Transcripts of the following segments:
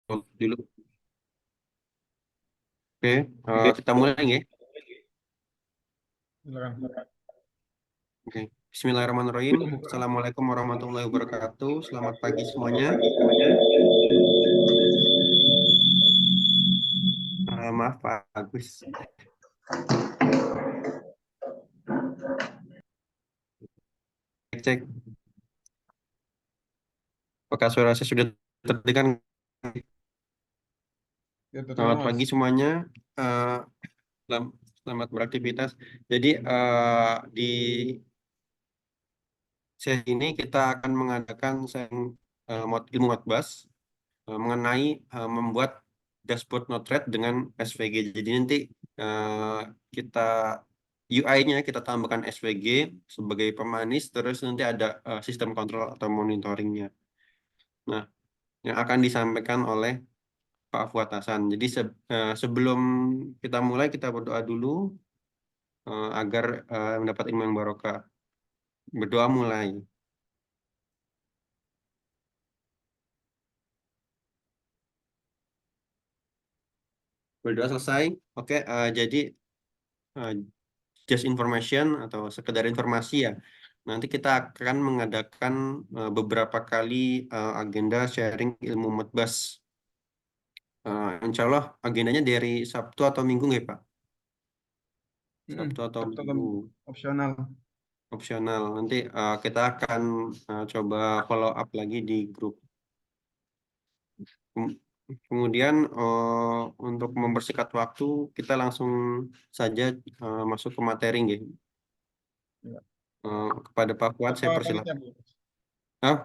Dulu. Oke, kita mulai ya. Silakan. Oke. Bismillahirrahmanirrahim. Pembukaan. Assalamualaikum warahmatullahi wabarakatuh. Selamat pagi semuanya. Maaf Pak Agus. Cek, cek. Apakah suara saya sudah terdengar? Ya, terdengar Selamat Mas. pagi semuanya. Eh, selamat beraktivitas. Jadi di sesi ini kita akan mengadakan ilmu Modbus mengenai membuat dashboard Node-RED dengan SVG. Jadi nanti eh, kita UI-nya kita tambahkan SVG sebagai pemanis, terus nanti ada sistem kontrol atau monitoringnya. Nah, yang akan disampaikan oleh Pak Fuad Hasan. Jadi sebelum kita mulai, kita berdoa dulu agar mendapat ilmu yang barokah. Berdoa mulai. Berdoa selesai. Oke, jadi eh, just information atau sekedar informasi ya. Nanti kita akan mengadakan beberapa kali agenda sharing ilmu Modbus. Insya Allah agendanya dari Sabtu atau Minggu ya Pak? Sabtu atau Tertutup Minggu opsional. opsional. Nanti kita akan coba follow up lagi di grup. Kem- Kemudian untuk mempersingkat waktu kita langsung saja masuk ke materi nggih. Ya. Kepada Pak Fuad Apa saya panitia, persilahkan. Bu? Ah,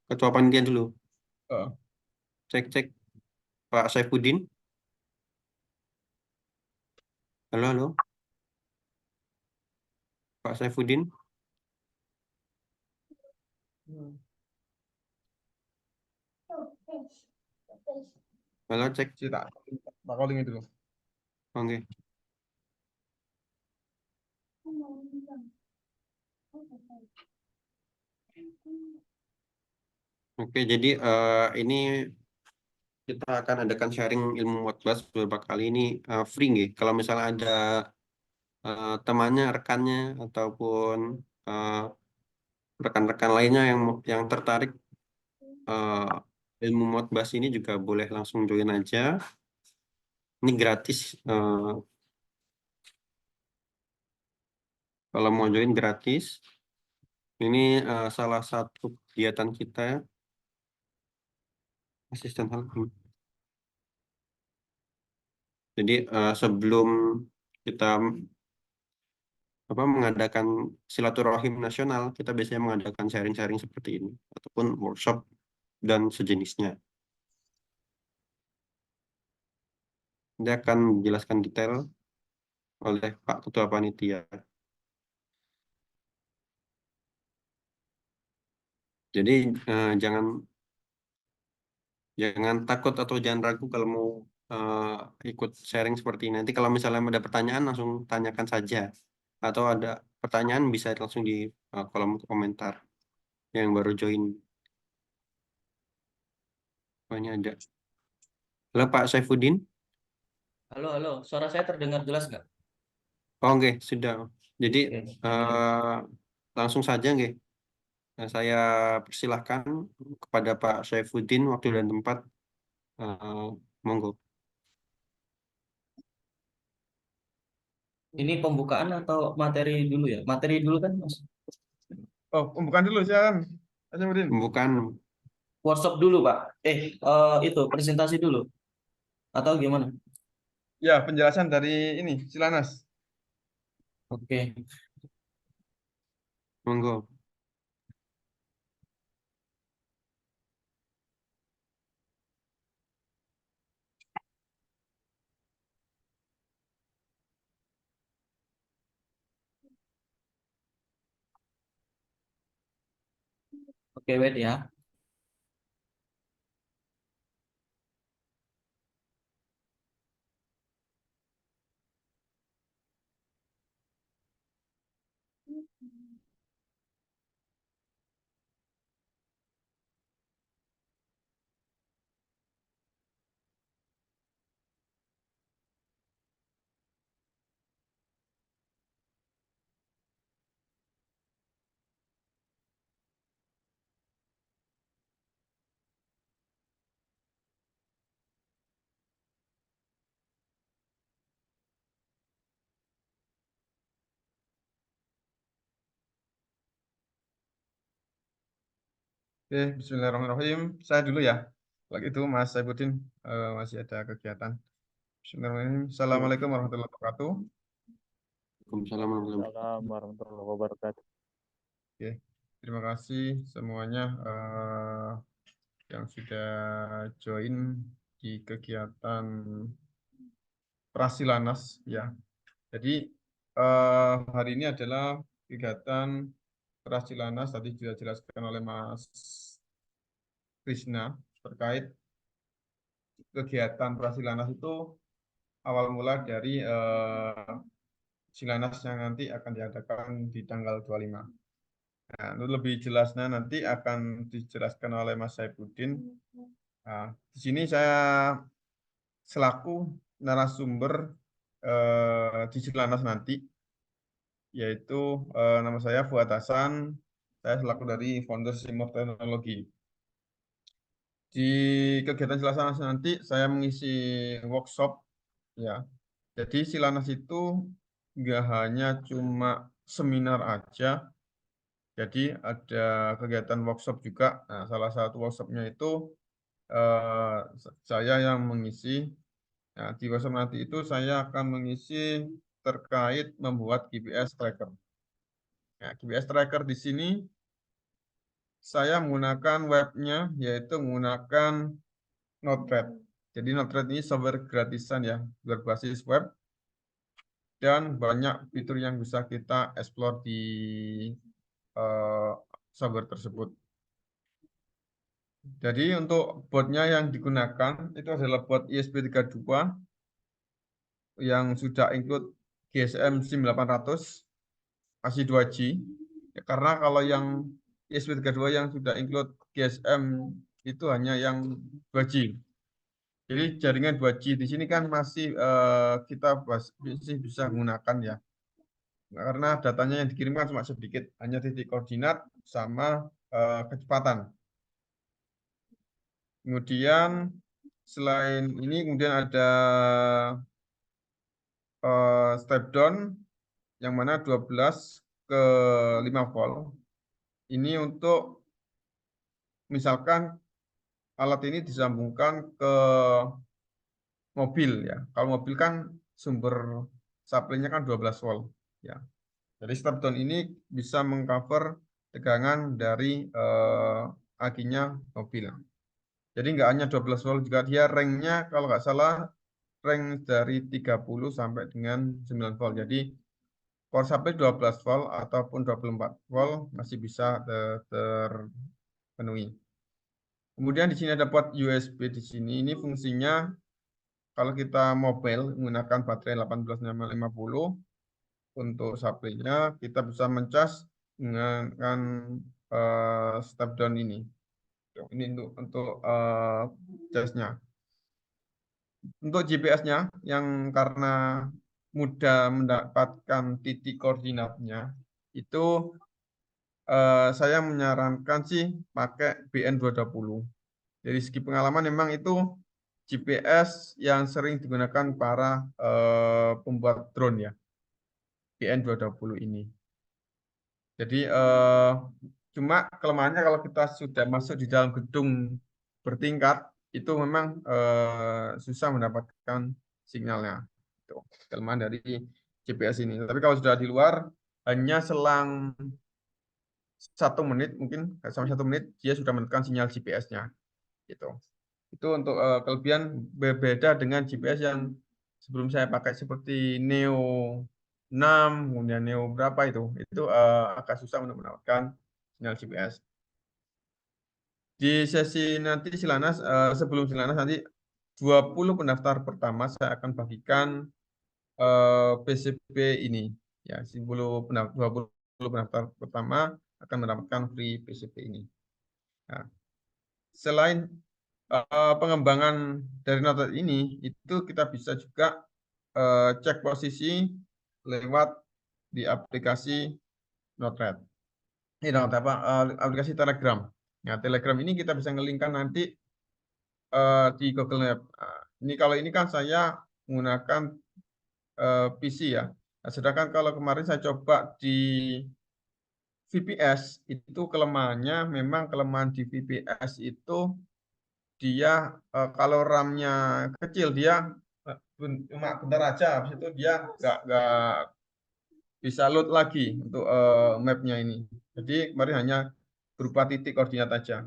Ketua Panitia dulu. Oh, Cek cek Pak Saifuddin. Halo halo Pak Saifuddin. Halo cek. Cita. Pak Calling itu. Oke. Oke, jadi ini kita akan adakan sharing ilmu Modbus beberapa kali ini free nggih. Kalau misalnya ada temannya, rekannya ataupun eh, rekan-rekan lainnya yang tertarik ilmu Modbus ini juga boleh langsung join aja. Ini gratis. Kalau mau join gratis. Ini salah satu kegiatan kita asisten help. Jadi sebelum kita mengadakan silaturahim nasional, kita biasanya mengadakan sharing-sharing seperti ini ataupun workshop dan sejenisnya. Dia akan menjelaskan detail oleh Pak Ketua Panitia. Jadi jangan jangan takut atau jangan ragu kalau mau ikut sharing seperti ini. Nanti kalau misalnya ada pertanyaan langsung tanyakan saja atau ada pertanyaan bisa langsung di kolom komentar yang baru join. Oh, ini ada. Halo Pak Saifuddin. Halo, halo. Suara saya terdengar jelas nggak? Oh, oke, sudah. Jadi Oke. eh, langsung saja, nggih. Nah, saya persilahkan kepada Pak Saifuddin waktu dan tempat. Eh, Monggo. Ini pembukaan atau materi dulu ya? Materi dulu kan, Mas? Oh, pembukaan dulu, silakan. Asyamudin. Bukan. Workshop dulu, Pak. Itu presentasi dulu atau gimana? Ya, penjelasan dari ini, Silanas. Oke. Monggo. Oke, wait ya. Oke, Bismillahirrahmanirrahim. Saya dulu ya. Lagi itu Mas Saifuddin masih ada kegiatan. Bismillahirrahmanirrahim. Assalamualaikum warahmatullahi wabarakatuh. Waalaikumsalam warahmatullahi wabarakatuh. Waalaikumsalam warahmatullahi wabarakatuh. Oke, terima kasih semuanya yang sudah join di kegiatan Prasilanas ya. Jadi hari ini adalah kegiatan Prasilanas tadi sudah dijelaskan oleh Mas Krishna terkait kegiatan Prasilanas itu awal mula dari Silanas yang nanti akan diadakan di tanggal 25. Nah, itu lebih jelasnya nanti akan dijelaskan oleh Mas Saifuddin. Nah, di sini saya selaku narasumber di Silanas nanti, yaitu nama saya Fuad Hasan, saya selaku dari founder Simor Teknologi. Di kegiatan Silanas nanti saya mengisi workshop, ya. Jadi Silanas itu nggak hanya cuma seminar aja, jadi ada kegiatan workshop juga. Nah, salah satu workshopnya itu saya yang mengisi. Nah, di workshop nanti itu saya akan mengisi terkait membuat GPS tracker. Nah, GPS tracker di sini saya menggunakan webnya, yaitu menggunakan Node-RED. Jadi Node-RED ini software gratisan ya, berbasis web, dan banyak fitur yang bisa kita explore di software tersebut. Jadi untuk botnya yang digunakan itu adalah bot ESP32 yang sudah include GSM SIM 800 masih 2G. Ya, karena kalau yang ESP32 yang sudah include GSM itu hanya yang 2G. Jadi jaringan 2G di sini kan masih kita masih bisa menggunakan ya. Karena datanya yang dikirimkan cuma sedikit, hanya titik koordinat sama kecepatan. Kemudian selain ini kemudian ada step down yang mana 12 ke 5 volt. Ini untuk misalkan alat ini disambungkan ke mobil ya. Kalau mobil kan sumber supply-nya kan 12 volt ya. Jadi step down ini bisa mengcover tegangan dari akinya mobil. Jadi nggak hanya 12 volt, juga dia range-nya kalau nggak salah range dari 30 sampai dengan 9 volt. Jadi power supply 12 volt ataupun 24 volt masih bisa terpenuhi. Kemudian di sini ada port USB di sini. Ini fungsinya kalau kita mobile menggunakan baterai 18550 untuk supply-nya kita bisa mencas dengan step down ini. Ini untuk casnya. Untuk GPS-nya yang karena mudah mendapatkan titik koordinatnya itu saya menyarankan sih pakai BN220. Dari segi pengalaman memang itu GPS yang sering digunakan para pembuat drone ya, BN220 ini. Jadi cuma kelemahannya kalau kita sudah masuk di dalam gedung bertingkat itu memang susah mendapatkan sinyalnya. Itu kelemahan dari GPS ini. Tapi kalau sudah di luar hanya selang 1 menit mungkin sampai 1 menit dia sudah mendapatkan sinyal GPS-nya. Gitu. Itu untuk kelebihan berbeda dengan GPS yang sebelum saya pakai seperti Neo 6, kemudian Neo berapa itu agak susah untuk mendapatkan sinyal GPS. Di sesi nanti Silanas, sebelum Silanas nanti 20 pendaftar pertama saya akan bagikan PCB ini. Ya, 20 pendaftar pertama akan mendapatkan free PCB ini. Nah, selain pengembangan dari Node-RED ini, itu kita bisa juga cek posisi lewat di aplikasi Node-RED. Ini aplikasi Telegram. Nah, Telegram ini kita bisa ngelingkan nanti di Google Map. Ini kalau ini kan saya menggunakan PC ya. Nah, sedangkan kalau kemarin saya coba di VPS itu kelemahannya memang kelemahan di VPS itu dia kalau RAM-nya kecil dia cuma bentar aja, habis itu dia nggak bisa load lagi untuk map-nya ini. Jadi kemarin hanya berupa titik koordinat aja.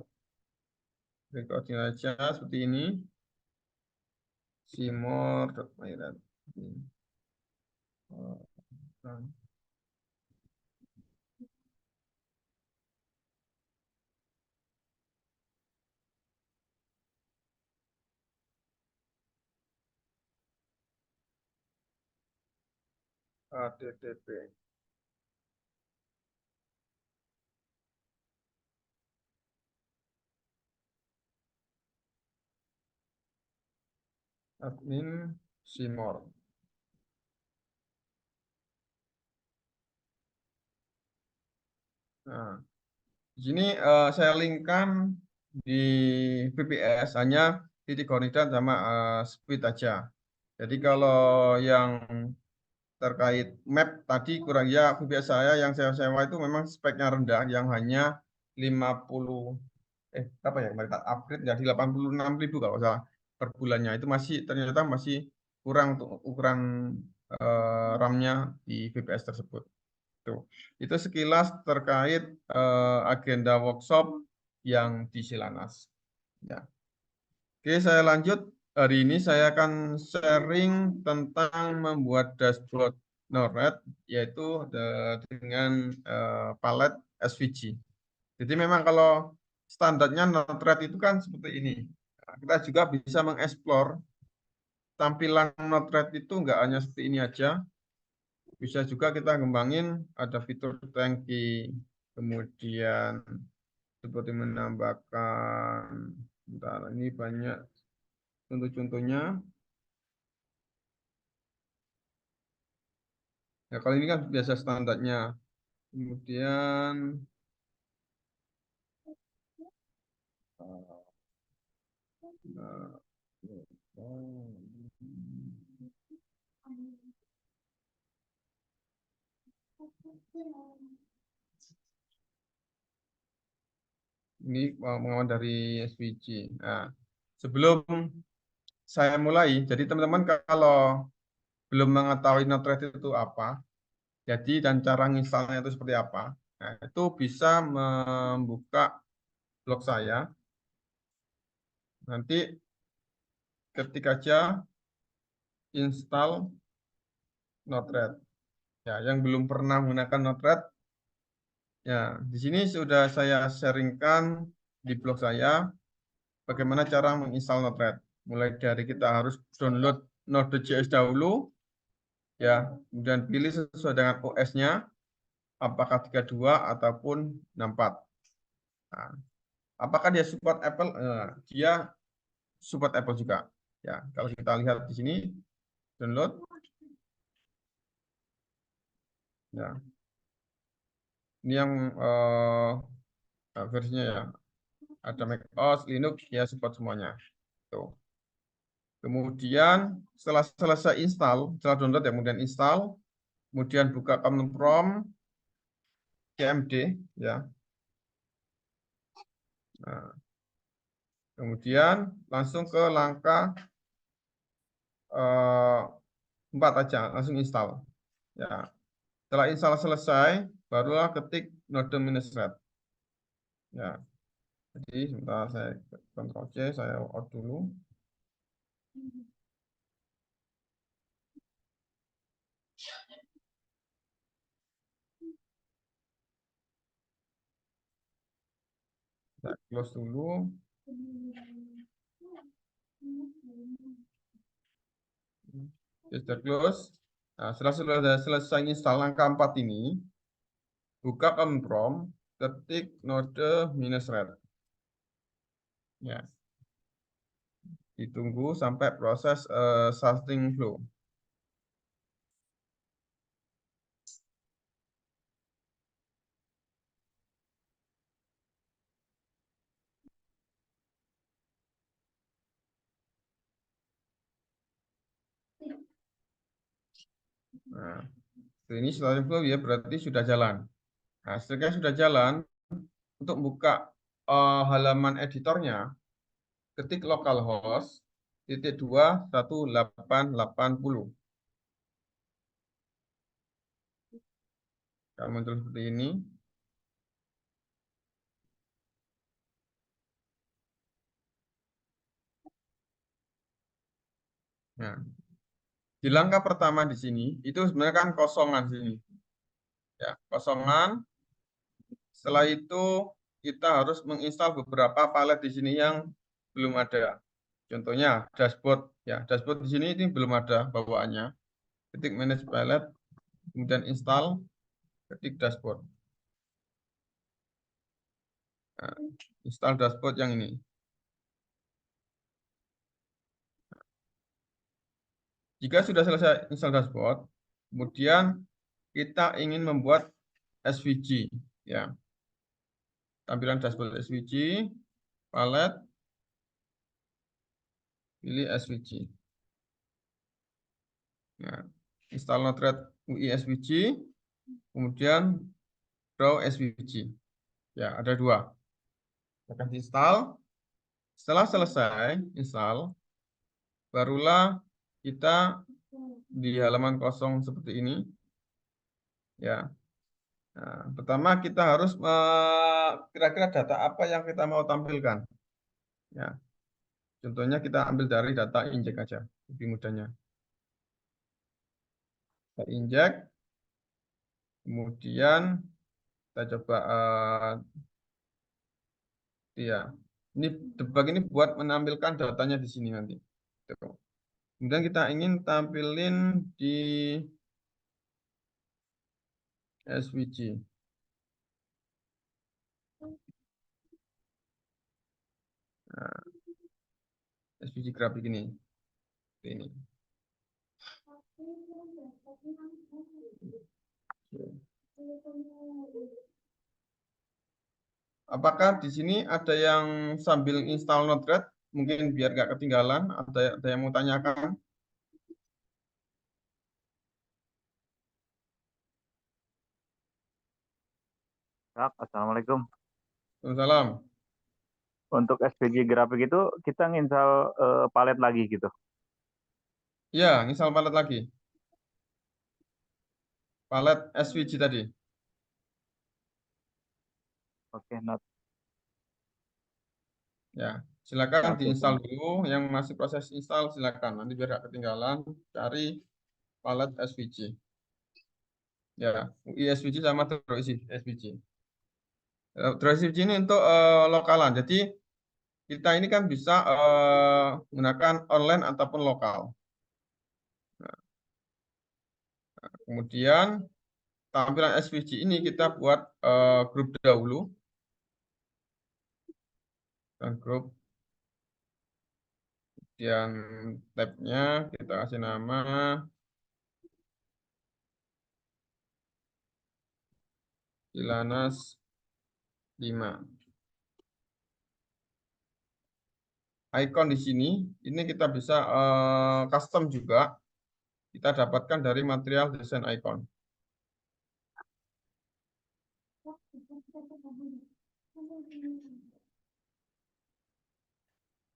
Titik koordinat aja seperti ini. Simor.myrat. HTTP. Admin Simor. Nah, di sini saya linkkan di VPS hanya titik koordinat sama speed aja. Jadi kalau yang terkait map tadi kurang ya VPS saya yang saya sewa itu memang speknya rendah yang hanya 50 apa ya mereka upgrade jadi 86.000 kalau nggak salah per bulannya itu masih ternyata masih kurang untuk ukuran RAM-nya di VPS tersebut. Tuh. Itu sekilas terkait agenda workshop yang di Silanas. Ya. Oke, saya lanjut. Hari ini saya akan sharing tentang membuat dashboard Node-RED, yaitu dengan palet SVG. Jadi memang kalau standarnya Node-RED itu kan seperti ini. Nah, kita juga bisa mengeksplor tampilan Node-RED itu nggak hanya seperti ini aja, bisa juga kita kembangin ada fitur tangki, kemudian seperti menambahkan, bentar, ini banyak contoh-contohnya. Ya kalau ini kan biasa standarnya. Kemudian nah, ini pengawan dari SVG. Nah, sebelum saya mulai, jadi teman-teman kalau belum mengetahui Node-RED itu apa, jadi dan cara menginstalnya itu seperti apa, nah, itu bisa membuka blog saya. Nanti ketik aja install Node-RED. Ya, yang belum pernah menggunakan Node-RED, ya di sini sudah saya sharingkan di blog saya bagaimana cara menginstal Node-RED. Mulai dari kita harus download Node.js dahulu, ya, kemudian pilih sesuai dengan OS-nya, apakah 32 ataupun 64. Nah, apakah dia support Apple? Dia support Apple juga. Ya, kalau kita lihat di sini download, ya, ini yang versinya ya. Ada macOS, Linux, ya support semuanya. Tuh. Kemudian setelah selesai install, setelah download ya kemudian install, kemudian buka command prompt cmd ya. Nah, kemudian langsung ke langkah 4 aja, langsung install. Ya. Setelah install selesai, barulah ketik node-red. Ya. Jadi sebentar saya Ctrl C, saya out dulu. Saya close dulu. Sudah close. Nah, setelah sudah selesai install langkah 4 ini, buka command prompt, ketik node-red. Ya. Ditunggu sampai proses starting flow. Nah, ini starting flow ya berarti sudah jalan. Nah, setelah sudah jalan, untuk buka halaman editornya, ketik localhost -2 1880. Akan muncul seperti ini. Nah, di langkah pertama di sini itu sebenarnya kan kosongan sini, ya kosongan. Setelah itu kita harus menginstal beberapa palet di sini yang belum ada. Contohnya dashboard, ya dashboard di sini ini belum ada bawaannya. Ketik manage palette, kemudian install, ketik dashboard. Nah, install dashboard yang ini. Jika sudah selesai install dashboard, kemudian kita ingin membuat SVG, ya. Tampilan dashboard SVG, palet, pilih SVG. Nah, install Node-RED UI SVG, kemudian Draw SVG. Ya, ada dua. Akan install. Setelah selesai install, barulah kita di halaman kosong seperti ini. Ya. Nah, pertama kita harus kira-kira data apa yang kita mau tampilkan. Ya. Contohnya kita ambil dari data injek aja, lebih mudahnya. Kita injek, kemudian kita coba ya. Ini debug ini buat menampilkan datanya di sini nanti. Tuh. Kemudian kita ingin tampilin di SVG. Nah, SVG grafik ini. Ini. Apakah di sini ada yang sambil install Node-RED? Mungkin biar nggak ketinggalan. Ada yang mau tanyakan? Kak, Assalamualaikum. Waalaikumsalam. Untuk SVG grafik itu kita nginstal palet lagi gitu. Ya, install palet lagi. Palet SVG tadi. Oke, not. Ya, silakan Oke, diinstal dulu. Yang masih proses install silakan. Nanti biar nggak ketinggalan. Cari palet SVG. Ya, UI SVG sama Draw SVG. Draw SVG ini untuk lokalan. Jadi kita ini kan bisa menggunakan online ataupun lokal. Kemudian tampilan SVG ini kita buat grup dahulu. Dan grup. Kemudian tabnya kita kasih nama Ilanas 5. Icon di sini, ini kita bisa custom juga. Kita dapatkan dari material desain icon.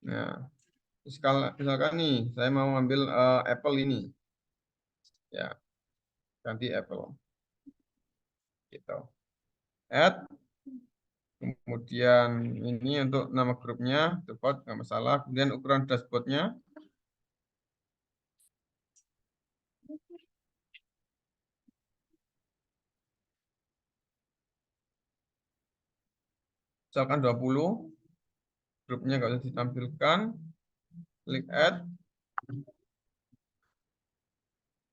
Nah, misalkan nih, saya mau ambil Apple ini. Ya, ganti Apple. Gitu. Add. Kemudian ini untuk nama grupnya, default nggak masalah. Kemudian ukuran dashboardnya. Misalkan 20. Grupnya nggak usah ditampilkan. Klik add.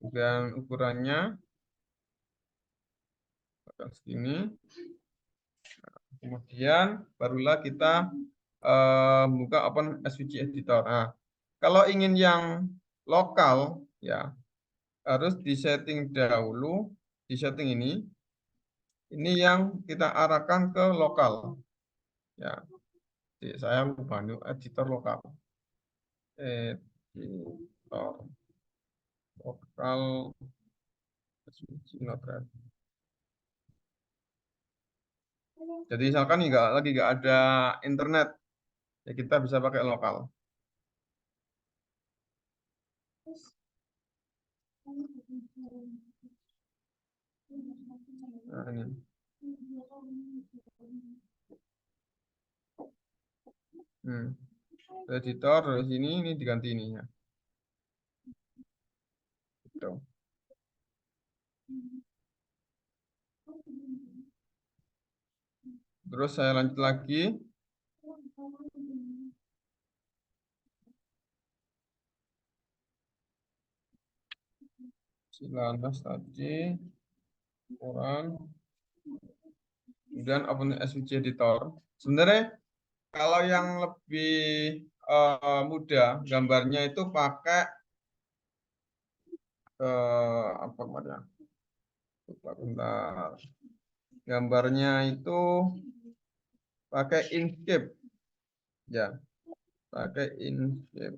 Kemudian ukurannya segini. Kemudian barulah kita buka open SVG editor. Nah, kalau ingin yang lokal ya harus disetting dahulu, di setting ini yang kita arahkan ke lokal. Ya, jadi saya lupa editor lokal. Editor lokal SVG Node-RED. Jadi misalkan nih nggak ada internet, ya kita bisa pakai lokal. Nah, ini. Editor dari sini ini diganti ini ya. Gitu. Terus saya lanjut lagi. Silanas tadi, ukuran, kemudian open SVG editor. Sebenarnya kalau yang lebih mudah gambarnya itu pakai apa namanya? Bentar. Gambarnya itu pakai Inkscape ya, pakai Inkscape.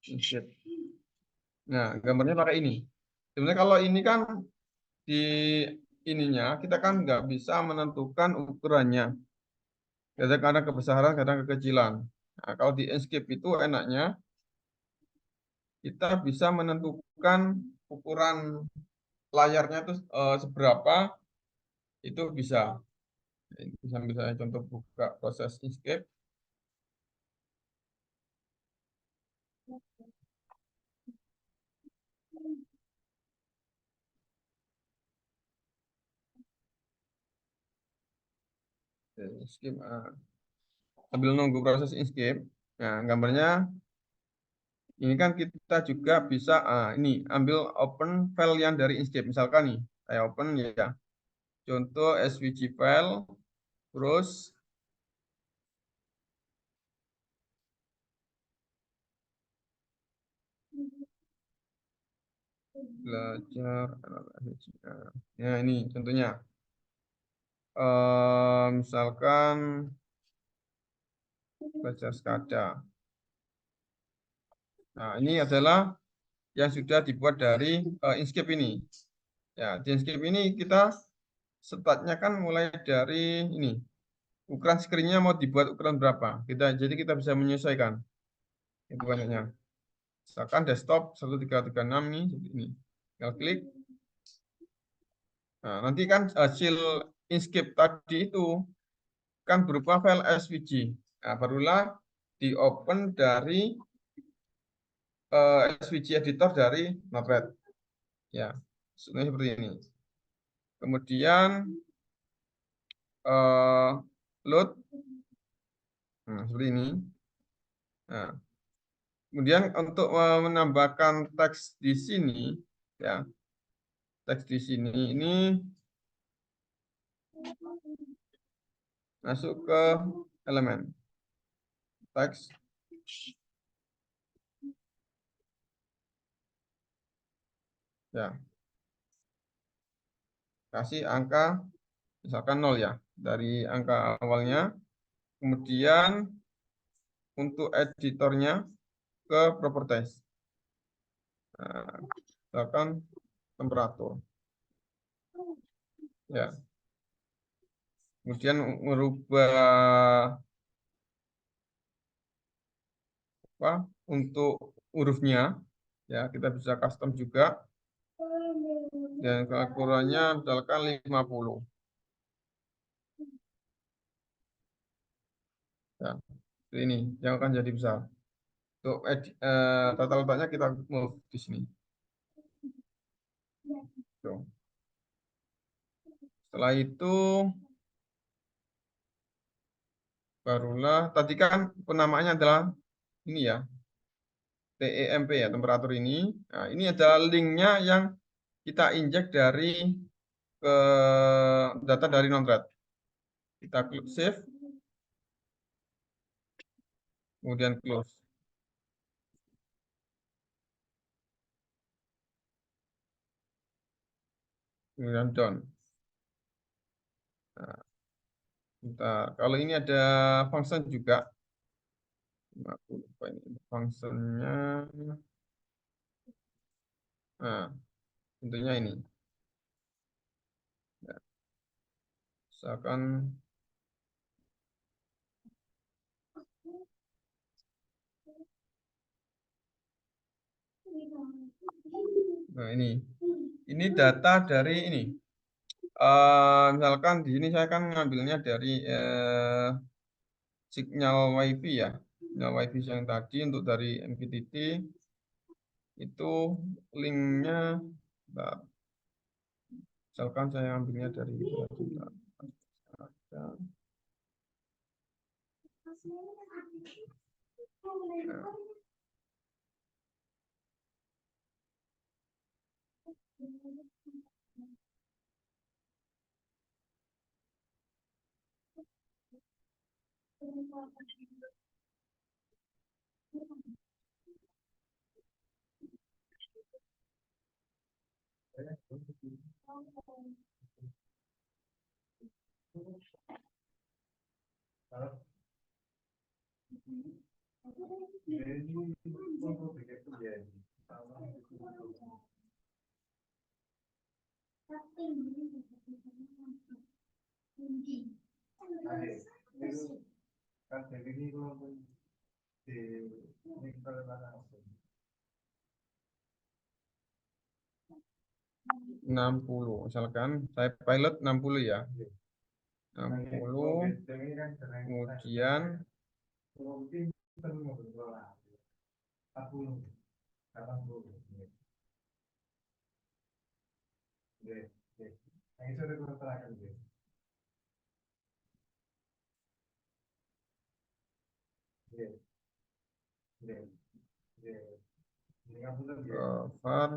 Inkscape. Nah, gambarnya pakai ini. Sebenarnya kalau ini kan di ininya kita kan nggak bisa menentukan ukurannya. Kadang kadang kebesaran, kadang kekecilan. Nah, kalau di Inkscape itu enaknya kita bisa menentukan ukuran layarnya itu seberapa, itu bisa. Sambil saya contoh buka proses Inkscape. Inkscape, sambil nunggu proses Inkscape. Nah, gambarnya ini kan kita juga bisa ini ambil open file yang dari Inkscape. Misalkan nih, saya open ya. Contoh SVG file, terus belajar. Ya ini contohnya. Misalkan belajar SCADA. Nah, ini adalah yang sudah dibuat dari Inkscape ini. Ya, di Inkscape ini kita startnya kan mulai dari ini. Ukuran screen-nya mau dibuat ukuran berapa? Jadi kita bisa menyesuaikan. Itu banyaknya. Misalkan desktop 1336 nih, seperti ini. Tinggal klik. Nah, nanti kan hasil Inkscape tadi itu kan berupa file SVG. Nah, barulah di-open dari SVG editor dari Notepad. Ya, sebenarnya seperti ini. Kemudian load, seperti ini. Nah, kemudian untuk menambahkan teks di sini, ya, teks di sini ini masuk ke elemen teks. Ya, kasih angka misalkan 0 ya dari angka awalnya. Kemudian untuk editornya ke properties. Nah, misalkan temperatur. Ya. Kemudian merubah apa untuk hurufnya, ya kita bisa custom juga. Dan ukurannya misalkan 50. Ya, ini yang akan jadi besar. Untuk tata letaknya kita move di sini. Tuh. Setelah itu barulah tadi kan penamaannya adalah ini ya, TEMP ya, temperatur ini. Nah, ini adalah linknya yang kita injek dari ke data dari Node-RED. Kita klik save, kemudian close. Kemudian done. Nah, kalau ini ada function juga. Aku lupa ini functionnya. Nah, tentunya ini. Misalkan nah ini data dari ini. Misalkan di sini saya kan ngambilnya dari sinyal WiFi ya. Sinyal WiFi yang tadi untuk dari MQTT itu linknya, bentar. Misalkan saya ambilnya dari bentar. Nah, enam puluh, misalkan saya pilot 60 ya. 60, kemudian cover.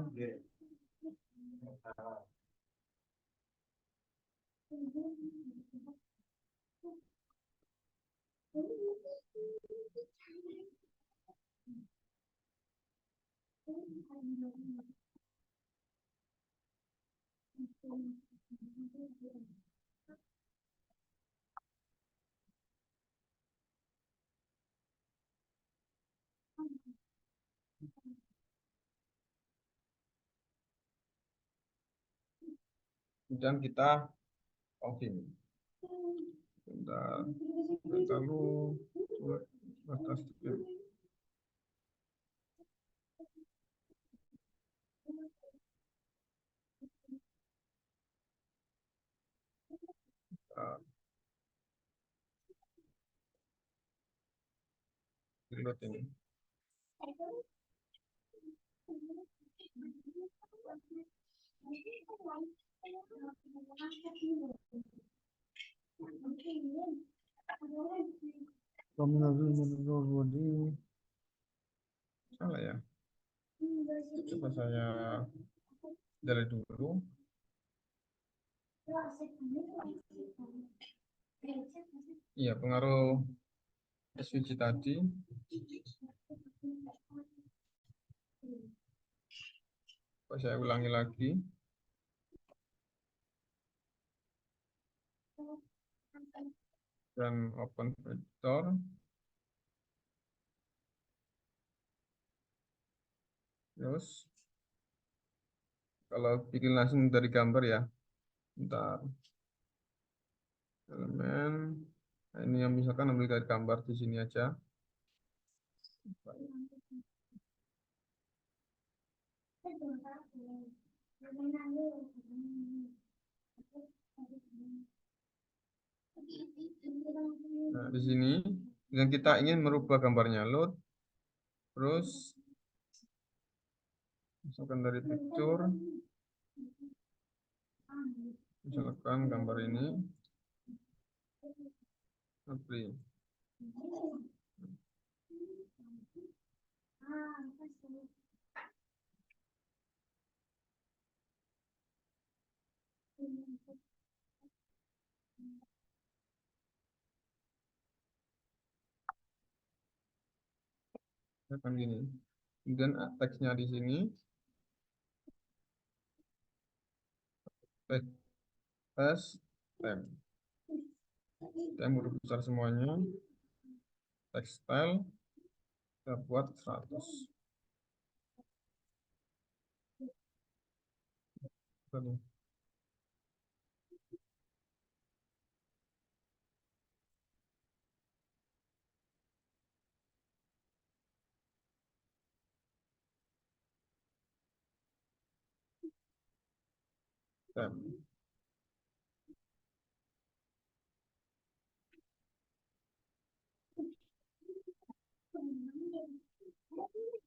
Kemudian kita login. Bentar, lalu batas tiket. Reload ini. Salah ya. Coba saya delete dulu. Iya, pengaruh SVG tadi. Coba saya ulangi lagi. Dan open vector. Terus kalau bikin langsung dari gambar ya. Bentar. Elemen. Nah, ini yang misalkan ambil dari gambar di sini aja. Nah, di sini dengan kita ingin merubah gambarnya, load, terus misalkan dari picture, misalkan gambar ini, apply. Akan gini. Kemudian teksnya di sini. Test tem. Tem udah besar semuanya. Text style kita buat 100. Tadi. Tab.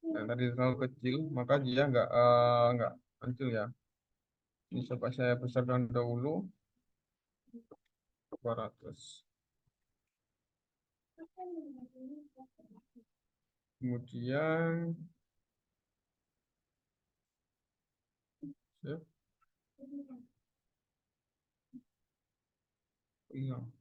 Nah, tadi terlalu kecil, maka dia nggak muncul ya. Ini coba saya besarkan dahulu 200. Kemudian sip. Hilang.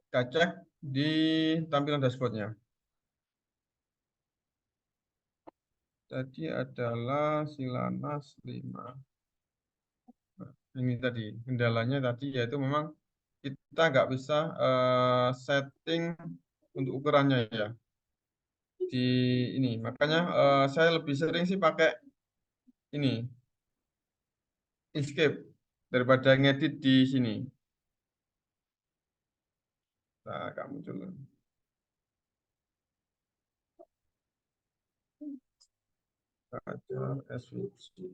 Kita cek di tampilan dashboardnya. Tadi adalah Silanas 5. Nah, ini tadi kendalanya tadi yaitu memang kita nggak bisa setting untuk ukurannya ya di ini. Makanya saya lebih sering sih pakai ini Inkscape daripada ngedit di sini. Nah, nggak muncul. Ajar SVG.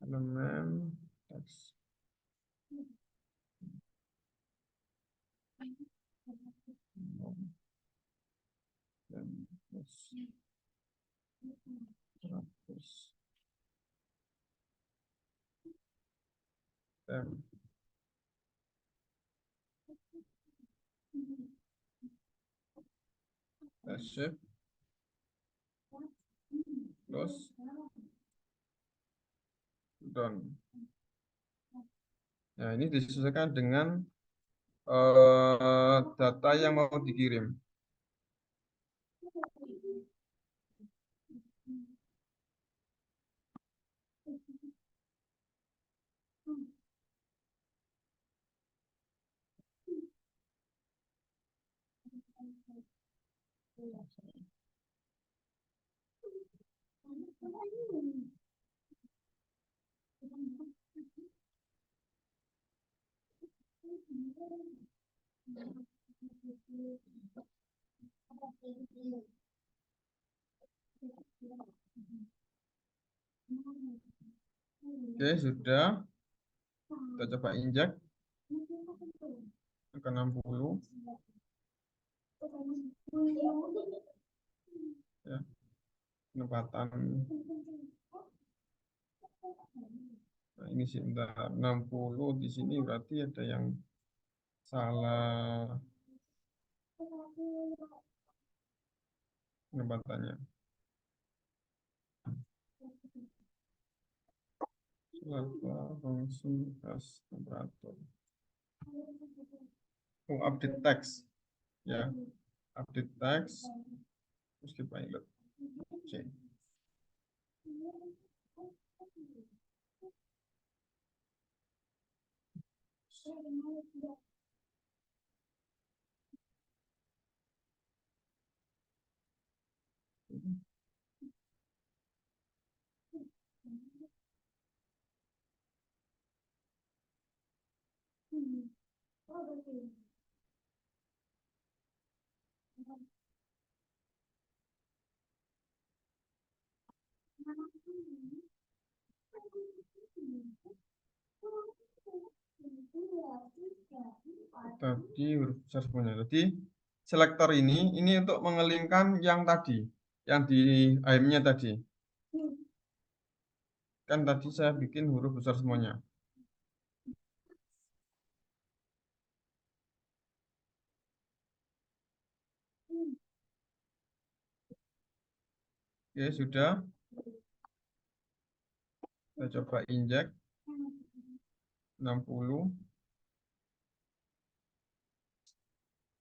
Elemen teks. Dan plus 100. Tem. Shape plus done. Nah, ini disesuaikan dengan data yang mau dikirim. Oke, sudah. Kita coba injek. Ke 60. Ya, penempatan. Nah, ini sih bentar, 60 di sini berarti ada yang salah penempatannya. Selapa fungsi khas temperatur. Oh, update text. Ya, update text. Terus kita pilot. Oke. Tadi huruf besar semuanya. Jadi selektor ini untuk mengelingkan yang tadi, yang di AM-nya tadi. Kan tadi saya bikin huruf besar semuanya. Oke, sudah. Kita coba injek 60.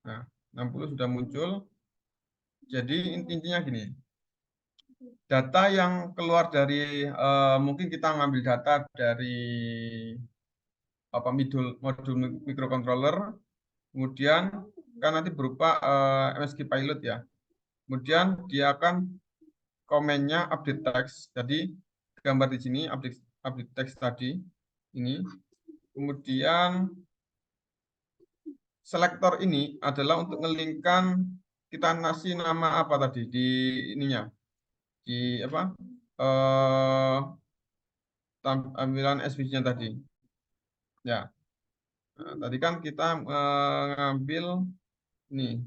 Nah, 60 sudah muncul. Jadi intinya gini. data yang keluar dari mungkin kita ngambil data dari modul microcontroller, kemudian kan nanti berupa MSG pilot ya. Kemudian dia akan komennya update text. Jadi gambar di sini update text tadi ini. Kemudian selektor ini adalah untuk ngelingkan kita ngasih nama apa tadi di ininya di apa tampilan SVG-nya tadi ya. Nah, tadi kan kita ngambil ini.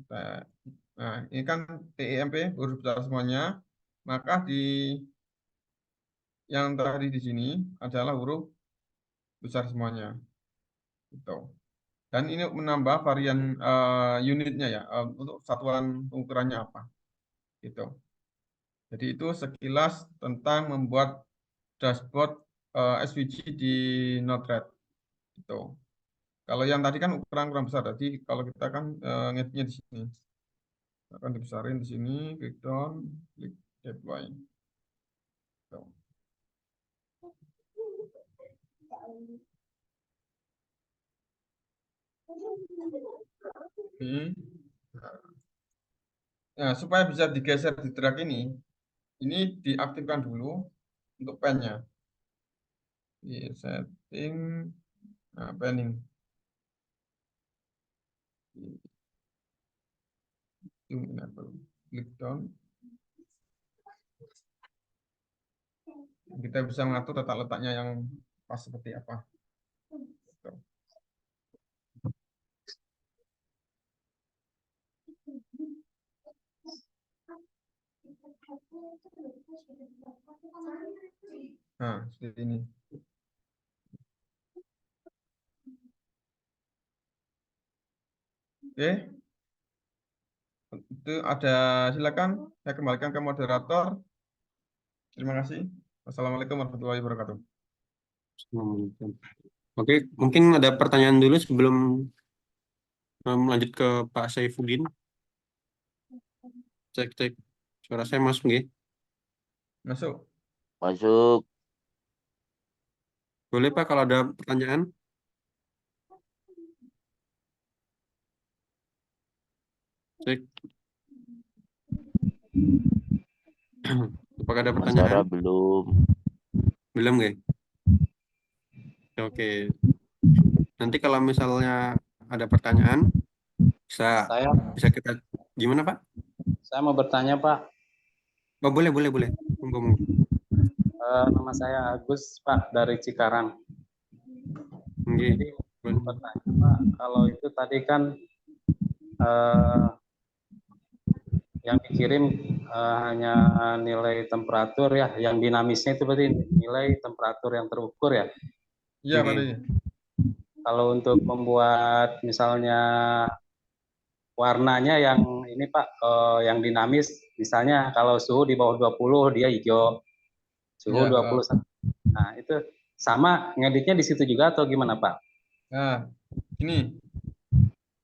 Nah, ini kan TEMP huruf besar semuanya. Maka di yang tadi di sini adalah huruf besar semuanya. Gitu. Dan ini menambah varian unitnya ya, untuk satuan ukurannya apa. Gitu. Jadi itu sekilas tentang membuat dashboard SVG di Node-RED. Gitu. Kalau yang tadi kan ukuran besar, jadi kalau kita kan ngeditnya di sini. Akan dibesarin di sini, klik down, klik deploy. Tuh. Ini. Nah, supaya bisa digeser di drag ini diaktifkan dulu untuk pen-nya. Di setting, nah, panning. Zoom enable, klik down. Kita bisa mengatur letak-letaknya yang pas seperti apa. Tuh. Nah, seperti ini. Oke. Itu ada, silakan saya kembalikan ke moderator. Terima kasih. Wassalamualaikum warahmatullahi wabarakatuh. Oke, mungkin ada pertanyaan dulu sebelum lanjut ke Pak Saifuddin. Cek, suara saya masuk nggih? Masuk. Masuk. Boleh Pak kalau ada pertanyaan? Cek. Apakah ada Mas pertanyaan? Sarah belum. Belum nggih? Oke. Nanti kalau misalnya ada pertanyaan bisa Saya kita gimana Pak? saya mau bertanya Pak. Oh, boleh. Monggo. Nama saya Agus Pak dari Cikarang. Nggih. Jadi mau bertanya Pak, kalau itu tadi kan yang dikirim hanya nilai temperatur ya, yang dinamisnya itu berarti nilai temperatur yang terukur ya. Iya, Pak. Nggih. Kalau untuk membuat misalnya warnanya yang ini Pak, yang dinamis, misalnya kalau suhu di bawah 20 dia hijau, suhu Ya, 20. Nah, itu sama ngeditnya di situ juga atau gimana Pak? Nah, ini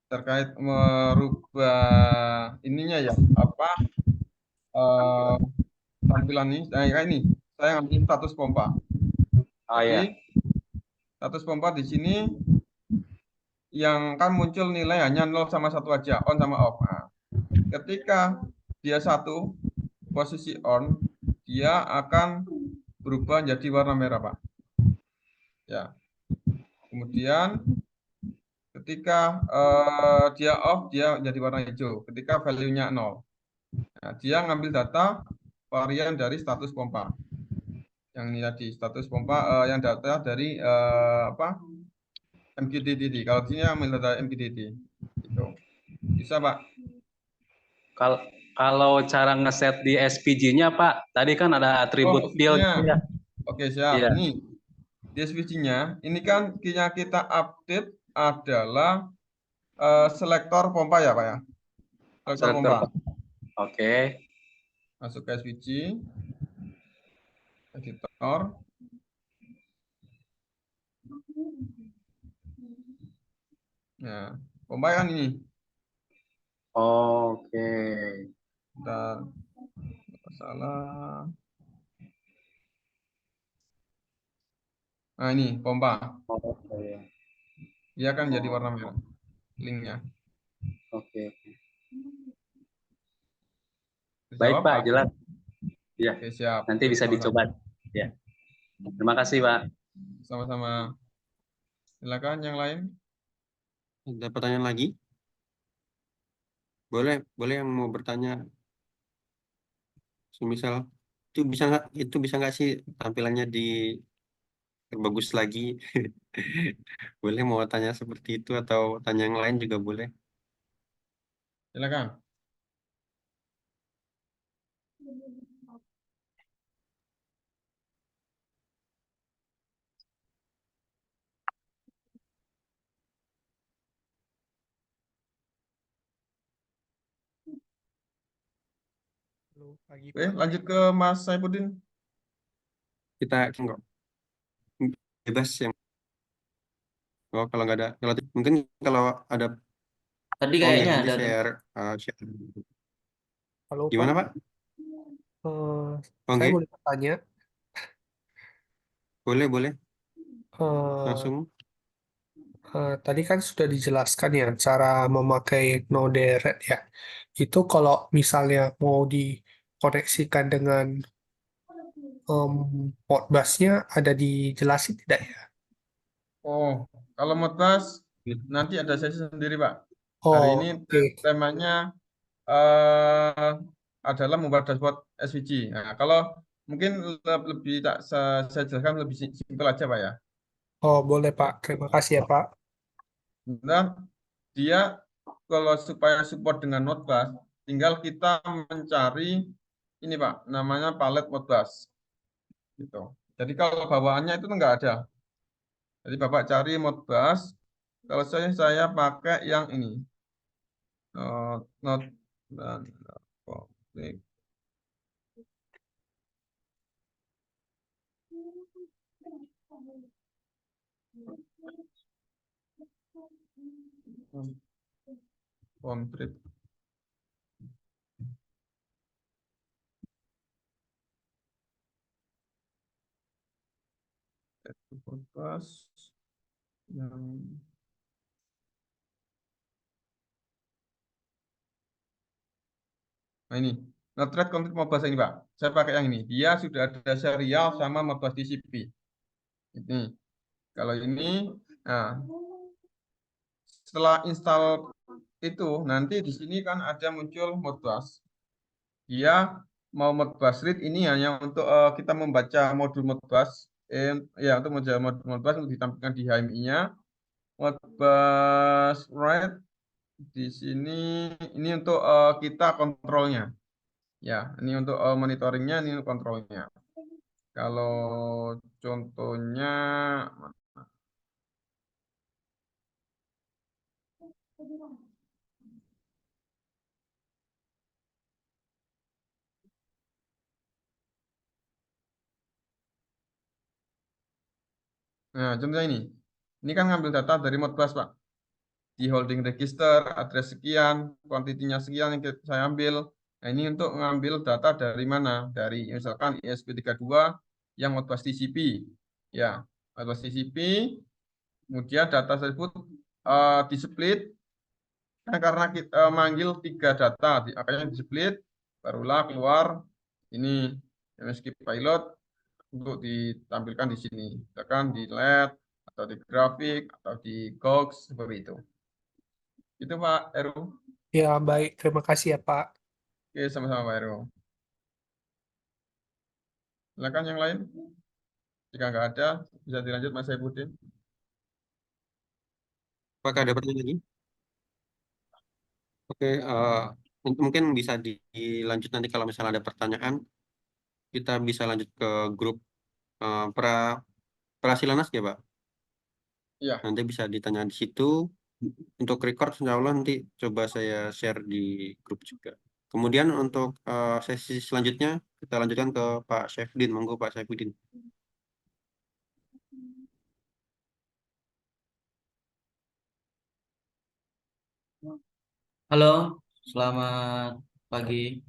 terkait merubah ininya ya, apa tampilan ini. Nah, kayak ini saya ambil status pompa. Oh Jadi, ya. status pompa di sini yang kan muncul nilai hanya 0 sama 1 aja, on sama off. Nah, ketika dia 1, posisi on, dia akan berubah menjadi warna merah, Pak. Ya. Kemudian ketika dia off, dia jadi warna hijau. Ketika value-nya 0. Nah, dia ngambil data varian dari status pompa. Yang ini tadi, status pompa yang data dari apa? MQTT. Kalau di sini ambil data MQTT. Gitu. Bisa, Pak. Kalau cara ngeset di SPG-nya Pak, tadi kan ada atribut field gitu ya. Oke, siap. Iya. Ini di SVG-nya, ini kan yang kita update adalah selektor pompa ya, Pak ya. Selektor pompa. Oke. Masuk ke SVG, editor. Nah, pompa kan ini. Oke. Bentar. salah. Nah, ini pompa. Oh, iya. Dia kan jadi warna merah. Linknya. Oke. Baik, Dijawab, Pak, Pak? jelas. Ya, Oke, siap. nanti bisa Sama-sama. dicoba. Ya. Terima kasih, Pak. Sama-sama. Silakan yang lain. Ada pertanyaan lagi? Boleh, boleh yang mau bertanya. Semisal itu bisa nggak sih tampilannya bagus lagi? Boleh mau tanya seperti itu atau tanya yang lain juga boleh. Silakan. Halo, pagi Oke, Pak. lanjut ke Mas Saipudin. Kita nggak bebas yang kalau nggak ada mungkin kalau ada Tadi oh ya kayaknya nanti ada tuh. share. Halo Pak. Gimana Pak? Eh, saya Oke, boleh bertanya. boleh eh, langsung. Tadi kan sudah dijelaskan ya cara memakai Node-RED ya. Itu kalau misalnya mau dikoneksikan dengan Modbus-nya ada dijelasin tidak ya? Oh, kalau Modbus nanti ada sesi sendiri, Pak. Hari ini Oh, oke. temanya eh adalah membuat dashboard SVG. Nah, kalau mungkin lebih tak saya jelaskan lebih simpel aja, Pak ya. Oh, boleh Pak. Terima kasih ya Pak. Nah, dia kalau supaya support dengan Modbus, tinggal kita mencari ini, Pak, namanya palet Modbus. Gitu. Jadi kalau bawaannya itu enggak ada. Jadi Bapak cari Modbus. Kalau saya pakai yang ini. Not dan konflik. Konflik. Modbus yang nah ini. Node-RED konflik Modbus ini, Pak. Saya pakai yang ini. Dia sudah ada serial sama Modbus TCP. Ini. Kalau ini, nah, setelah install itu nanti di sini kan ada muncul Modbus. Dia mau Modbus read ini hanya untuk kita membaca modul Modbus, ya untuk membaca modul Modbus untuk ditampilkan di HMI-nya. Modbus write di sini ini untuk kita kontrolnya. Ya, ini untuk monitoringnya, ini untuk kontrolnya. Kalau contohnya, nah contohnya ini. Ini kan ngambil data dari Modbus, Pak. Di holding register, address sekian, kuantitinya sekian yang saya ambil. Nah, ini untuk mengambil data dari mana? Dari misalkan ISP32 yang Modbus TCP. Ya, Modbus TCP, kemudian data tersebut di-split. Nah, karena kita manggil 3 data, akhirnya di-split, barulah keluar ini MSK pilot untuk ditampilkan di sini. Misalkan di LED, atau di grafik, atau di GOX, seperti itu. Itu Pak Heru. Ya, baik. Terima kasih ya Pak. Oke, sama-sama Pak Heru. Silakan yang lain. Jika nggak ada, bisa dilanjut Mas Saifuddin. Apakah ada pertanyaan lagi? Oke, mungkin bisa dilanjut nanti kalau misalnya ada pertanyaan, kita bisa lanjut ke grup pra Prasilanas ya Pak. Iya, Nanti bisa ditanya di situ. Untuk record, insya Allah nanti coba saya share di grup juga. Kemudian untuk sesi selanjutnya kita lanjutkan ke Pak Syafudin. Monggo Pak Syafudin. Halo, selamat pagi.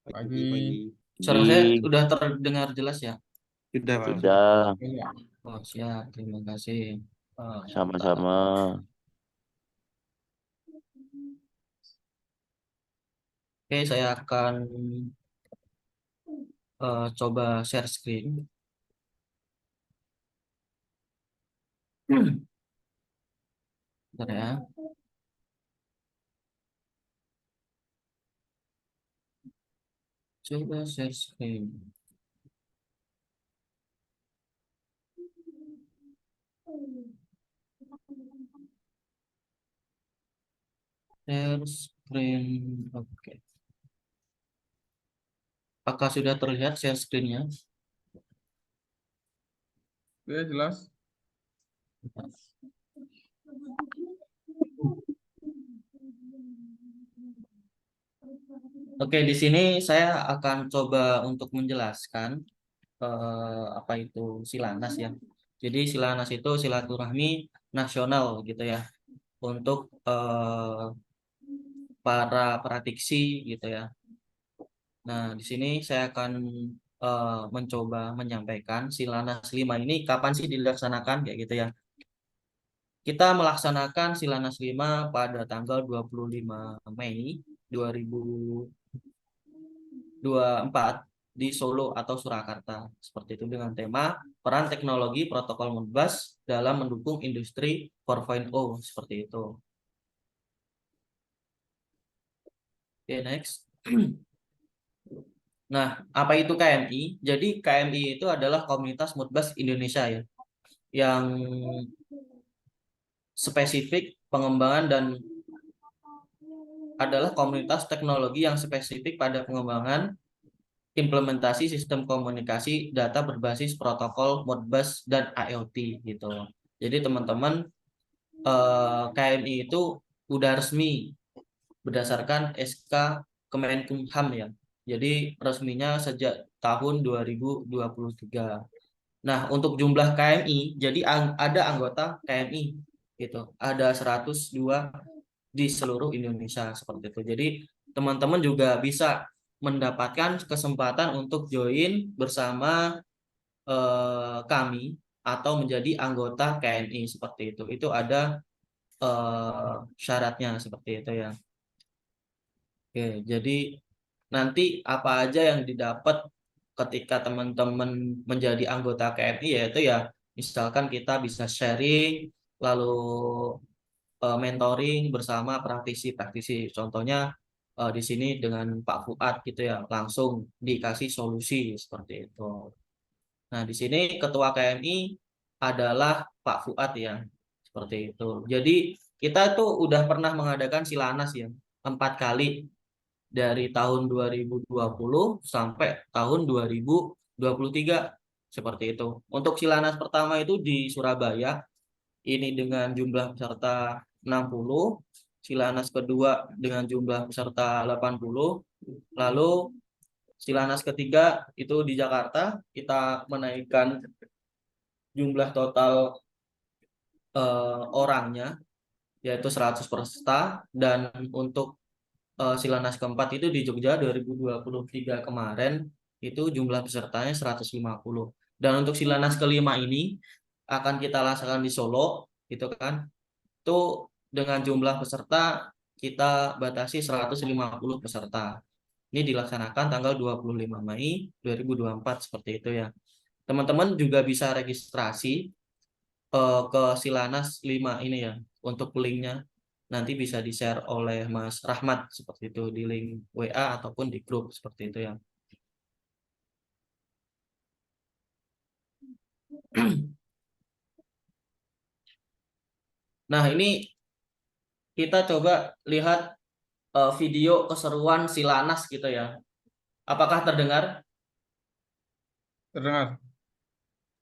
Pagi. Pagi. Suara saya Di udah terdengar jelas ya? Sudah, Pak. sudah Iya. Oh, siap. Terima kasih. Bentar. sama-sama. Oke, saya akan coba share screen. Bentar ya. Coba share screen. Share screen. Oke. Apakah sudah terlihat share screen-nya? Oke, jelas. Oke, di sini saya akan coba untuk menjelaskan apa itu Silanas ya. Jadi Silanas itu silaturahmi nasional gitu ya untuk para praktisi gitu ya. Nah, di sini saya akan mencoba menyampaikan Silanas 5 ini kapan sih dilaksanakan kayak gitu ya. Kita melaksanakan Silanas 5 pada tanggal 25 Mei 2024 di Solo atau Surakarta. Seperti itu dengan tema peran teknologi protokol Modbus dalam mendukung industri 4.0 seperti itu. Oke, next. Nah, apa itu KMI? Jadi KMI itu adalah Komunitas Modbus Indonesia ya, yang spesifik pengembangan dan adalah komunitas teknologi yang spesifik pada pengembangan implementasi sistem komunikasi data berbasis protokol Modbus dan IoT gitu. Jadi teman-teman KMI itu udah resmi berdasarkan SK Kemenkumham ya. Jadi resminya sejak tahun 2023. Nah, untuk jumlah KMI, jadi ada anggota KMI gitu. Ada 102 di seluruh Indonesia seperti itu. Jadi teman-teman juga bisa mendapatkan kesempatan untuk join bersama kami atau menjadi anggota KMI seperti itu. Itu ada syaratnya seperti itu ya. Oke, jadi nanti apa aja yang didapat ketika teman-teman menjadi anggota KMI yaitu ya misalkan kita bisa sharing lalu mentoring bersama praktisi-praktisi. Contohnya di sini dengan Pak Fuad gitu ya, langsung dikasih solusi seperti itu. Nah, di sini ketua KMI adalah Pak Fuad ya, seperti itu. Jadi kita tuh udah pernah mengadakan Silanas ya, 4 kali dari tahun 2020 sampai tahun 2023 seperti itu. Untuk Silanas pertama itu di Surabaya, ini dengan jumlah peserta 60, Silanas kedua dengan jumlah peserta 80, lalu Silanas ketiga itu di Jakarta, kita menaikkan jumlah total orangnya yaitu 100 peserta, dan untuk Silanas keempat itu di Jogja 2023 kemarin itu jumlah pesertanya 150. Dan untuk Silanas kelima ini akan kita laksanakan di Solo gitu kan. Itu dengan jumlah peserta kita batasi 150 peserta. Ini dilaksanakan tanggal 25 Mei 2024 seperti itu ya. Teman-teman juga bisa registrasi ke Silanas 5 ini ya. Untuk linknya nanti bisa di-share oleh Mas Rahmat seperti itu di link WA ataupun di grup seperti itu ya. Nah, ini kita coba lihat video keseruan Silanas gitu ya. Apakah terdengar? Terdengar.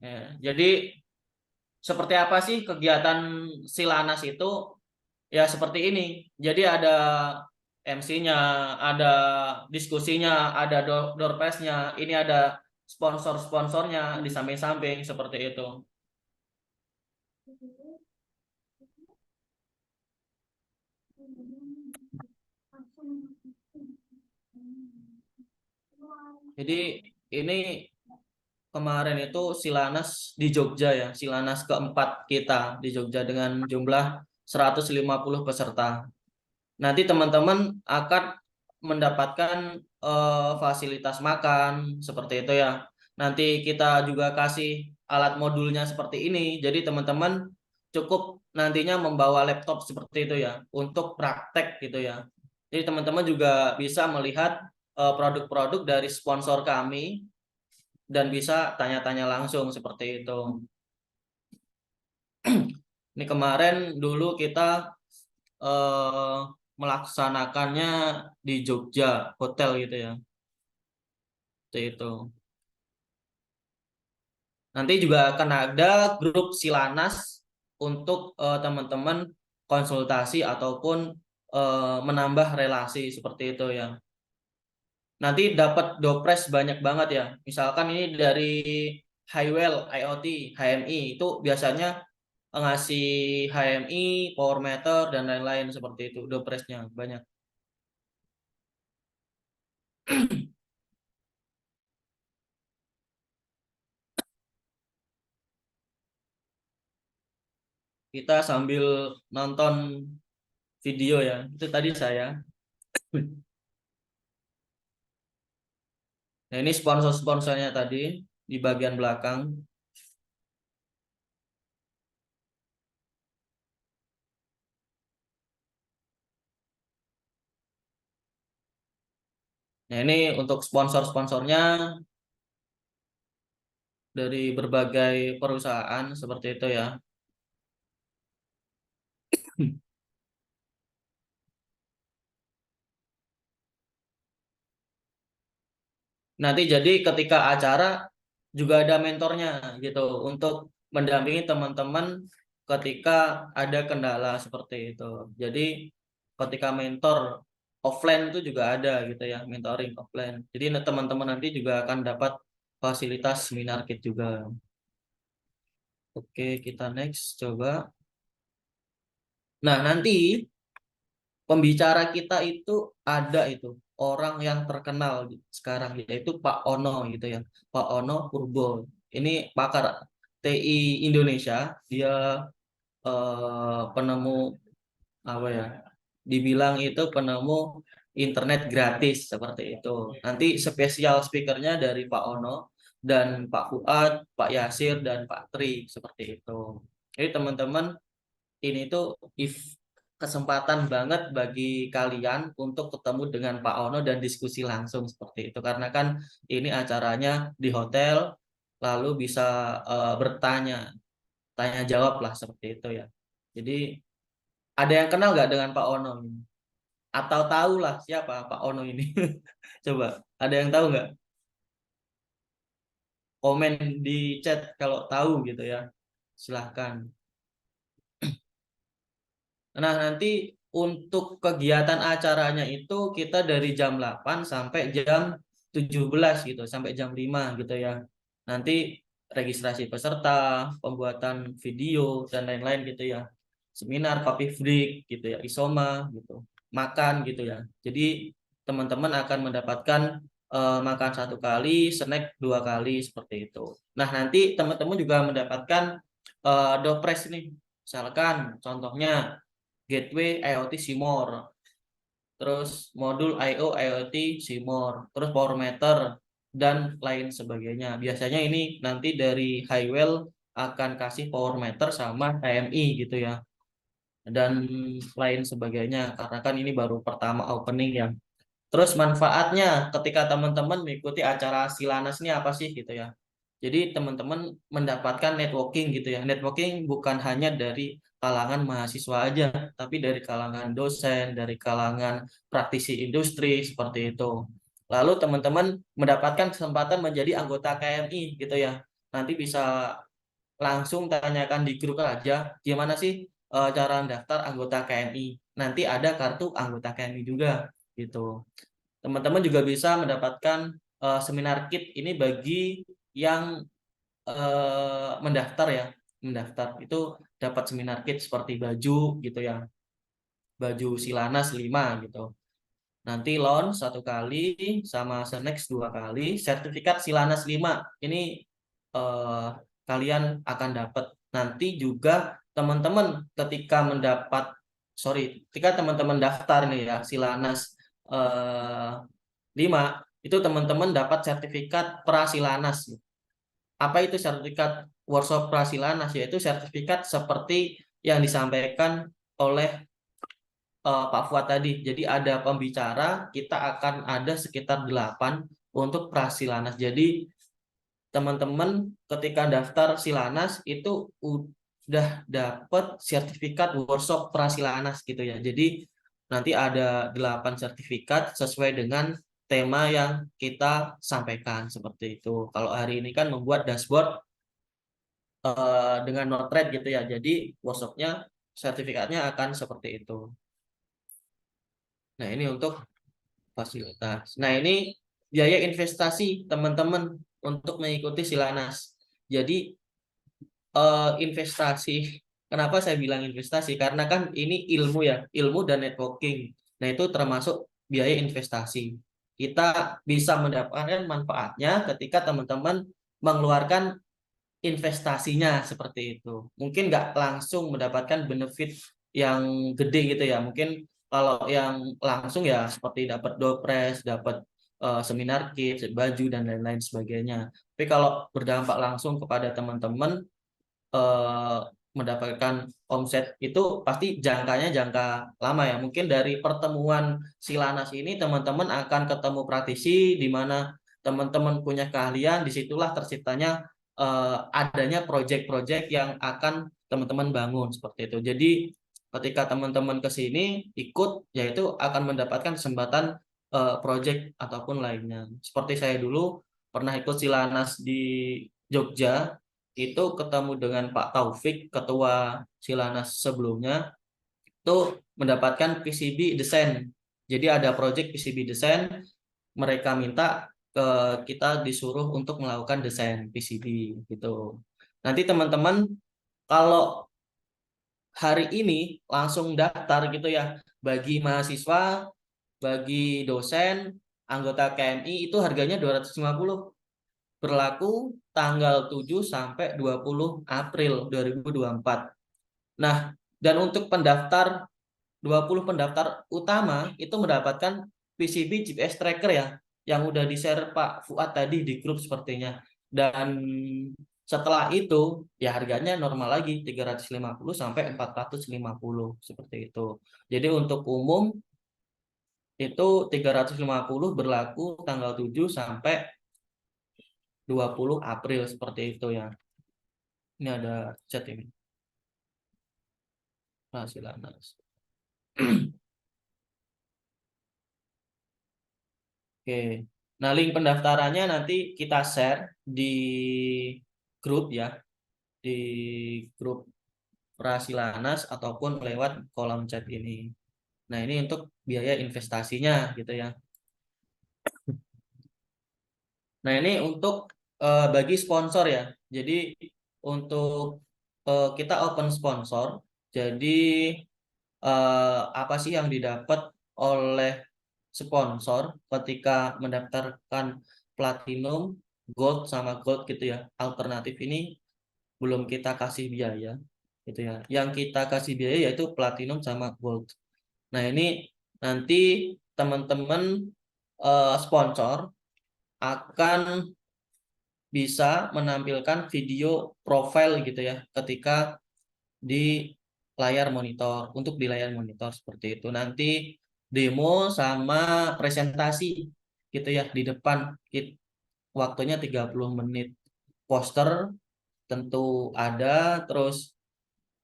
Ya, jadi seperti apa sih kegiatan Silanas itu? Ya seperti ini. Jadi ada MC-nya, ada diskusinya, ada door prize-nya, ini ada sponsor-sponsornya di samping-samping seperti itu. Jadi ini kemarin itu Silanas di Jogja ya, Silanas keempat kita di Jogja dengan jumlah 150 peserta. Nanti teman-teman akan mendapatkan fasilitas makan seperti itu ya. Nanti kita juga kasih alat modulnya seperti ini. Jadi teman-teman cukup nantinya membawa laptop seperti itu ya untuk praktek gitu ya. Jadi teman-teman juga bisa melihat produk-produk dari sponsor kami dan bisa tanya-tanya langsung seperti itu. Ini kemarin dulu kita melaksanakannya di Jogja hotel gitu ya. Seperti itu. Nanti juga akan ada grup Silanas untuk teman-teman konsultasi ataupun menambah relasi seperti itu ya. Nanti dapat dopres banyak banget ya. Misalkan ini dari Highwell IoT, HMI itu biasanya ngasih HMI, power meter dan lain-lain seperti itu. Dopresnya banyak. Kita sambil nonton video ya. Itu tadi saya. Nah, ini sponsor-sponsornya tadi di bagian belakang. Nah, ini untuk sponsor-sponsornya dari berbagai perusahaan seperti itu ya. Nanti jadi ketika acara juga ada mentornya gitu untuk mendampingi teman-teman ketika ada kendala seperti itu. Jadi ketika mentor offline itu juga ada gitu ya, mentoring offline. Jadi teman-teman nanti juga akan dapat fasilitas seminar kit juga. Oke, kita next coba. Nah, nanti pembicara kita itu ada itu orang yang terkenal sekarang yaitu Pak Ono gitu ya. Pak Ono Purbo. Ini pakar TI Indonesia, dia penemu apa ya? Dibilang itu penemu internet gratis seperti itu. Nanti spesial speakernya dari Pak Ono dan Pak Fuad, Pak Yasir dan Pak Tri seperti itu. Jadi teman-teman ini tuh kesempatan banget bagi kalian untuk ketemu dengan Pak Ono dan diskusi langsung seperti itu karena kan ini acaranya di hotel lalu bisa tanya jawab lah seperti itu ya. Jadi ada yang kenal nggak dengan Pak Ono ini? Atau tahu lah siapa Pak Ono ini? Coba ada yang tahu nggak? Komen di chat kalau tahu gitu ya. Silahkan. Nah, nanti untuk kegiatan acaranya itu kita dari jam 8 sampai jam 17 gitu, sampai jam 5 gitu ya. Nanti registrasi peserta, pembuatan video dan lain-lain gitu ya. Seminar, coffee break gitu ya, isoma gitu. Makan gitu ya. Jadi teman-teman akan mendapatkan makan 1 kali, snack 2 kali seperti itu. Nah, nanti teman-teman juga mendapatkan dopres nih. Misalkan contohnya Gateway IoT Simor, terus modul IO IoT Simor, terus power meter dan lain sebagainya. Biasanya ini nanti dari Highwell akan kasih power meter sama HMI gitu ya. Dan lain sebagainya karena kan ini baru pertama opening ya. Terus manfaatnya ketika teman-teman mengikuti acara Silanas ini apa sih gitu ya. Jadi teman-teman mendapatkan networking gitu ya. Networking bukan hanya dari kalangan mahasiswa aja, tapi dari kalangan dosen, dari kalangan praktisi industri seperti itu. Lalu teman-teman mendapatkan kesempatan menjadi anggota KMI gitu ya. Nanti bisa langsung tanyakan di grup aja gimana sih cara daftar anggota KMI. Nanti ada kartu anggota KMI juga gitu. Teman-teman juga bisa mendapatkan seminar kit ini bagi yang mendaftar ya. Mendaftar itu dapat seminar kit seperti baju gitu ya. Baju Silanas 5 gitu. Nanti loan 1 kali, sama Senex 2 kali, sertifikat Silanas 5. Ini kalian akan dapat. Nanti juga teman-teman ketika teman-teman daftar nih ya Silanas 5, itu teman-teman dapat sertifikat Prasilanas. Apa itu sertifikat workshop Prasilanas? Yaitu sertifikat seperti yang disampaikan oleh Pak Fuad tadi. Jadi ada pembicara, kita akan ada sekitar 8 untuk Prasilanas. Jadi teman-teman ketika daftar Silanas itu udah dapat sertifikat workshop Prasilanas gitu ya. Jadi nanti ada 8 sertifikat sesuai dengan tema yang kita sampaikan seperti itu. Kalau hari ini kan membuat dashboard dengan Node-RED gitu ya. Jadi workshopnya sertifikatnya akan seperti itu. Nah, ini untuk fasilitas. Nah, ini biaya investasi teman-teman untuk mengikuti Silanas. Jadi investasi. Kenapa saya bilang investasi? Karena kan ini ilmu ya, ilmu dan networking. Nah, itu termasuk biaya investasi. Kita bisa mendapatkan manfaatnya ketika teman-teman mengeluarkan investasinya seperti itu. Mungkin nggak langsung mendapatkan benefit yang gede gitu ya. Mungkin kalau yang langsung ya seperti dapat dopres, dapat seminar kit, baju dan lain-lain sebagainya. Tapi kalau berdampak langsung kepada teman-teman mendapatkan omset itu pasti jangkanya jangka lama ya. Mungkin dari pertemuan Silanas ini teman-teman akan ketemu praktisi di mana teman-teman punya keahlian, disitulah terciptanya adanya proyek-proyek yang akan teman-teman bangun seperti itu. Jadi ketika teman-teman ke sini ikut, yaitu akan mendapatkan kesempatan proyek ataupun lainnya. Seperti saya dulu pernah ikut Silanas di Jogja, itu ketemu dengan Pak Taufik, ketua Silanas sebelumnya, itu mendapatkan PCB desain. Jadi ada proyek PCB desain, mereka minta kita disuruh untuk melakukan desain PCB gitu. Nanti teman-teman kalau hari ini langsung daftar gitu ya, bagi mahasiswa, bagi dosen, anggota KMI itu harganya 250, berlaku tanggal 7 sampai 20 April 2024. Nah, dan untuk 20 pendaftar utama itu mendapatkan PCB GPS tracker ya, yang udah di-share Pak Fuad tadi di grup sepertinya. Dan setelah itu ya harganya normal lagi 350 sampai 450 seperti itu. Jadi untuk umum itu 350 berlaku tanggal 7 sampai 20 April seperti itu ya. Ini ada chat ini. Silanas. Oke. Nah, link pendaftarannya nanti kita share di grup ya. Di grup Prasilanas ataupun lewat kolom chat ini. Nah, ini untuk biaya investasinya gitu ya. Nah, ini untuk bagi sponsor ya. Jadi untuk kita open sponsor. Jadi apa sih yang didapat oleh sponsor ketika mendaftarkan platinum, gold sama gold gitu ya. Alternatif ini belum kita kasih biaya gitu ya. Yang kita kasih biaya yaitu platinum sama gold. Nah, ini nanti teman-teman sponsor akan bisa menampilkan video profile gitu ya ketika di layar monitor, untuk di layar monitor seperti itu. Nanti demo sama presentasi gitu ya di depan, waktunya 30 menit. Poster tentu ada, terus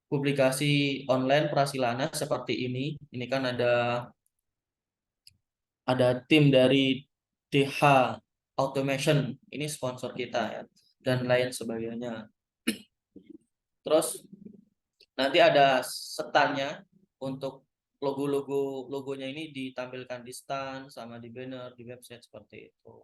publikasi online Prasilanas seperti ini. Ini kan ada tim dari DH Automation, ini sponsor kita ya, dan lain sebagainya. Terus nanti ada stand-nya untuk logonya ini ditampilkan di stand sama di banner di website seperti itu.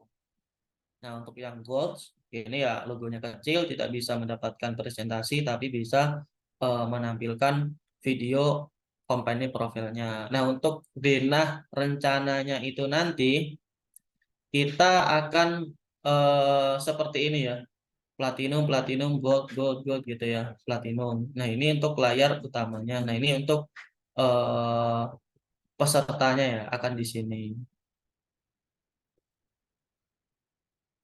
Nah, untuk yang gold ini ya logonya kecil, tidak bisa mendapatkan presentasi tapi bisa menampilkan video company profilnya. Nah, untuk denah rencananya itu nanti kita akan seperti ini ya. Platinum, platinum, gold, gold, gold gitu ya. Platinum. Nah, ini untuk layar utamanya. Nah, ini untuk eh, pesertanya ya akan di sini.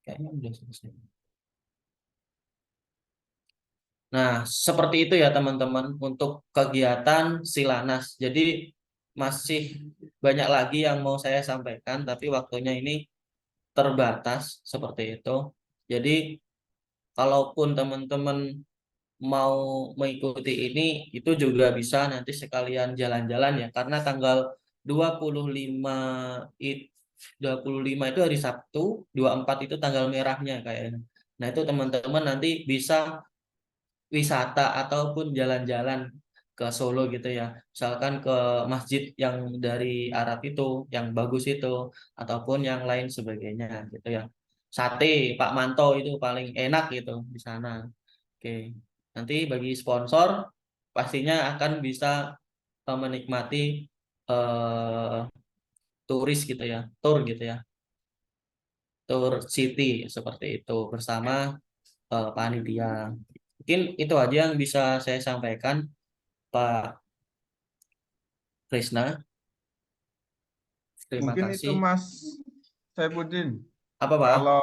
Kayaknya udah selesai. Nah, seperti itu ya teman-teman untuk kegiatan Silanas. Jadi masih banyak lagi yang mau saya sampaikan, tapi waktunya ini terbatas seperti itu. Jadi kalaupun teman-teman mau mengikuti ini, itu juga bisa nanti sekalian jalan-jalan ya, karena tanggal 25 itu 25 itu hari Sabtu, 24 itu tanggal merahnya kayaknya. Nah, itu teman-teman nanti bisa wisata ataupun jalan-jalan ke Solo gitu ya. Misalkan ke masjid yang dari Arab itu, yang bagus itu, ataupun yang lain sebagainya gitu ya. Sate Pak Manto itu paling enak gitu di sana. Oke. Nanti bagi sponsor pastinya akan bisa menikmati eh, turis gitu ya, tour gitu ya. Tour city seperti itu bersama panitia. Mungkin itu aja yang bisa saya sampaikan, Pak Krisna. Terima Mungkin itu kasih. Mas Saifuddin. Apa, Pak? Kalau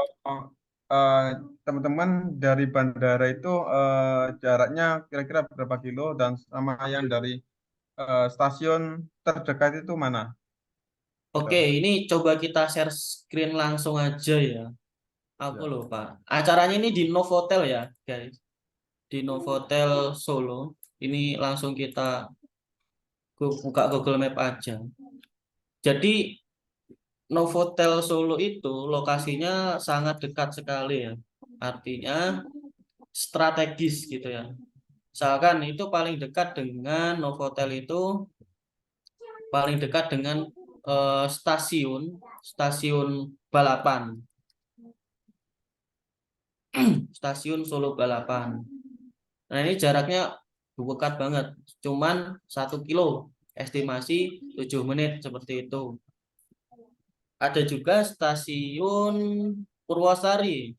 eh, teman-teman dari bandara itu jaraknya kira-kira berapa kilo dan sama yang dari stasiun terdekat itu mana? Oke, Gitu. ini coba kita share screen langsung aja ya. Aku Ya. lupa. Acaranya ini di Novotel ya, guys. Di Novotel Solo. Ini langsung kita buka Google Map aja. Jadi Novotel Solo itu lokasinya sangat dekat sekali ya. Artinya strategis gitu ya. Misalkan itu paling dekat dengan Novotel itu paling dekat dengan stasiun balapan, stasiun Solo Balapan. Nah, ini jaraknya dekat banget, cuman 1 kilo, estimasi 7 menit seperti itu. Ada juga stasiun Purwosari.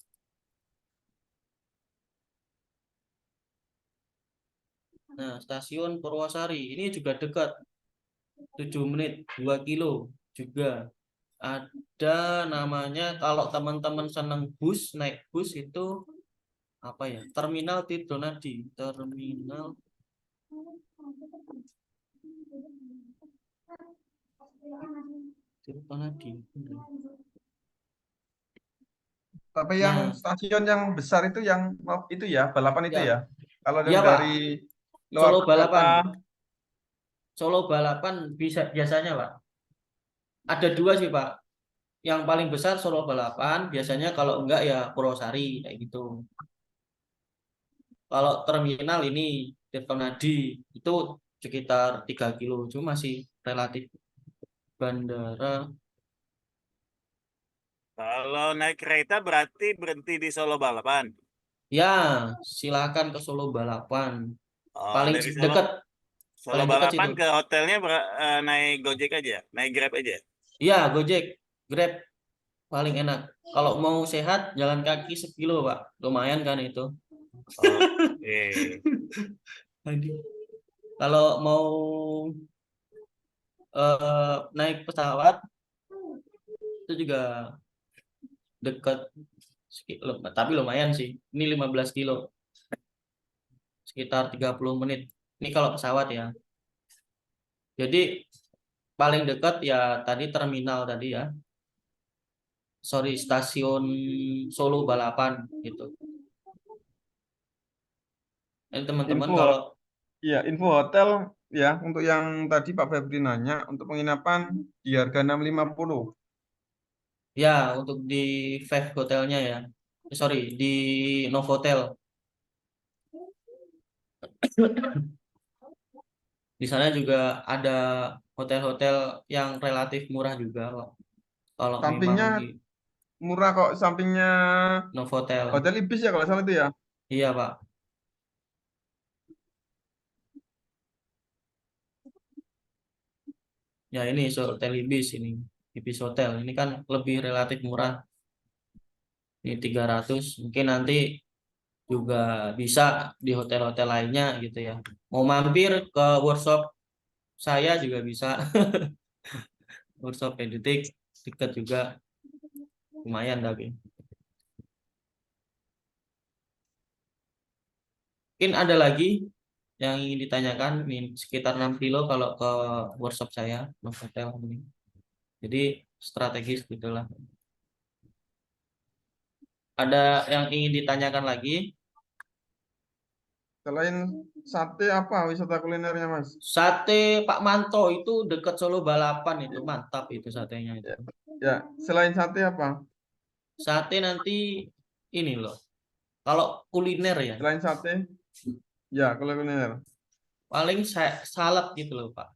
Nah, stasiun Purwosari ini juga dekat, 7 menit, 2 kilo juga. Ada namanya, kalau teman-teman seneng bus, naik bus itu apa ya? Terminal Tirtonadi, Terminal Tirtonadi. Tapi yang Nah, stasiun yang besar itu ya balapan itu ya, ya. Kalau ya yang Pak, dari luar Solo kota, Balapan. Solo Balapan bisa biasanya Pak. Ada dua sih Pak. Yang paling besar Solo Balapan, biasanya kalau enggak ya Purwosari kayak gitu. Kalau terminal ini Tirtonadi itu sekitar 3 kilo, cuma masih relatif bandara. Kalau naik kereta berarti berhenti di Solo Balapan. Ya, silakan ke Solo Balapan. Oh, Paling dari dekat, Solo paling dekat situ. Balapan ke hotelnya naik Gojek aja, naik Grab aja. Iya, Gojek, Grab paling enak. Kalau mau sehat, jalan kaki 1 kilo, Pak. Lumayan kan itu. Oke. Aduh. Kalau mau naik pesawat, itu juga dekat. Tapi lumayan sih. Ini 15 kilo. Sekitar 30 menit. Ini kalau pesawat ya. Jadi paling dekat ya tadi terminal tadi ya. Sorry, stasiun Solo Balapan gitu. Ini teman-teman info kalau ya info hotel ya untuk yang tadi Pak Febri nanya untuk penginapan di harga 650. ya untuk di Five hotelnya ya. Sorry, di Novotel. Di sana juga ada hotel-hotel yang relatif murah juga kok. Kalau memang Sampingnya di murah kok, sampingnya Novotel. Hotel Ibis ya kalau salah itu ya. Iya, Pak. Ya ini Hotel Ibis ini. Ibis Hotel. Ini kan lebih relatif murah. Ini 300. Mungkin nanti juga bisa di hotel-hotel lainnya gitu ya. Mau mampir ke workshop saya juga bisa. Workshop editing dekat juga, lumayan tapi. Mungkin ada lagi yang ingin ditanyakan, ini sekitar 6 kilo kalau ke workshop saya, Mas Hotel ini. Jadi strategis gitulah. Ada yang ingin ditanyakan lagi? Selain sate apa wisata kulinernya, Mas? Sate Pak Manto itu dekat Solo Balapan itu mantap itu satenya itu. Ya, selain sate apa? Sate nanti ini loh. Kalau kuliner ya, Selain sate, ya kalau kuliner. paling salad gitu loh Pak.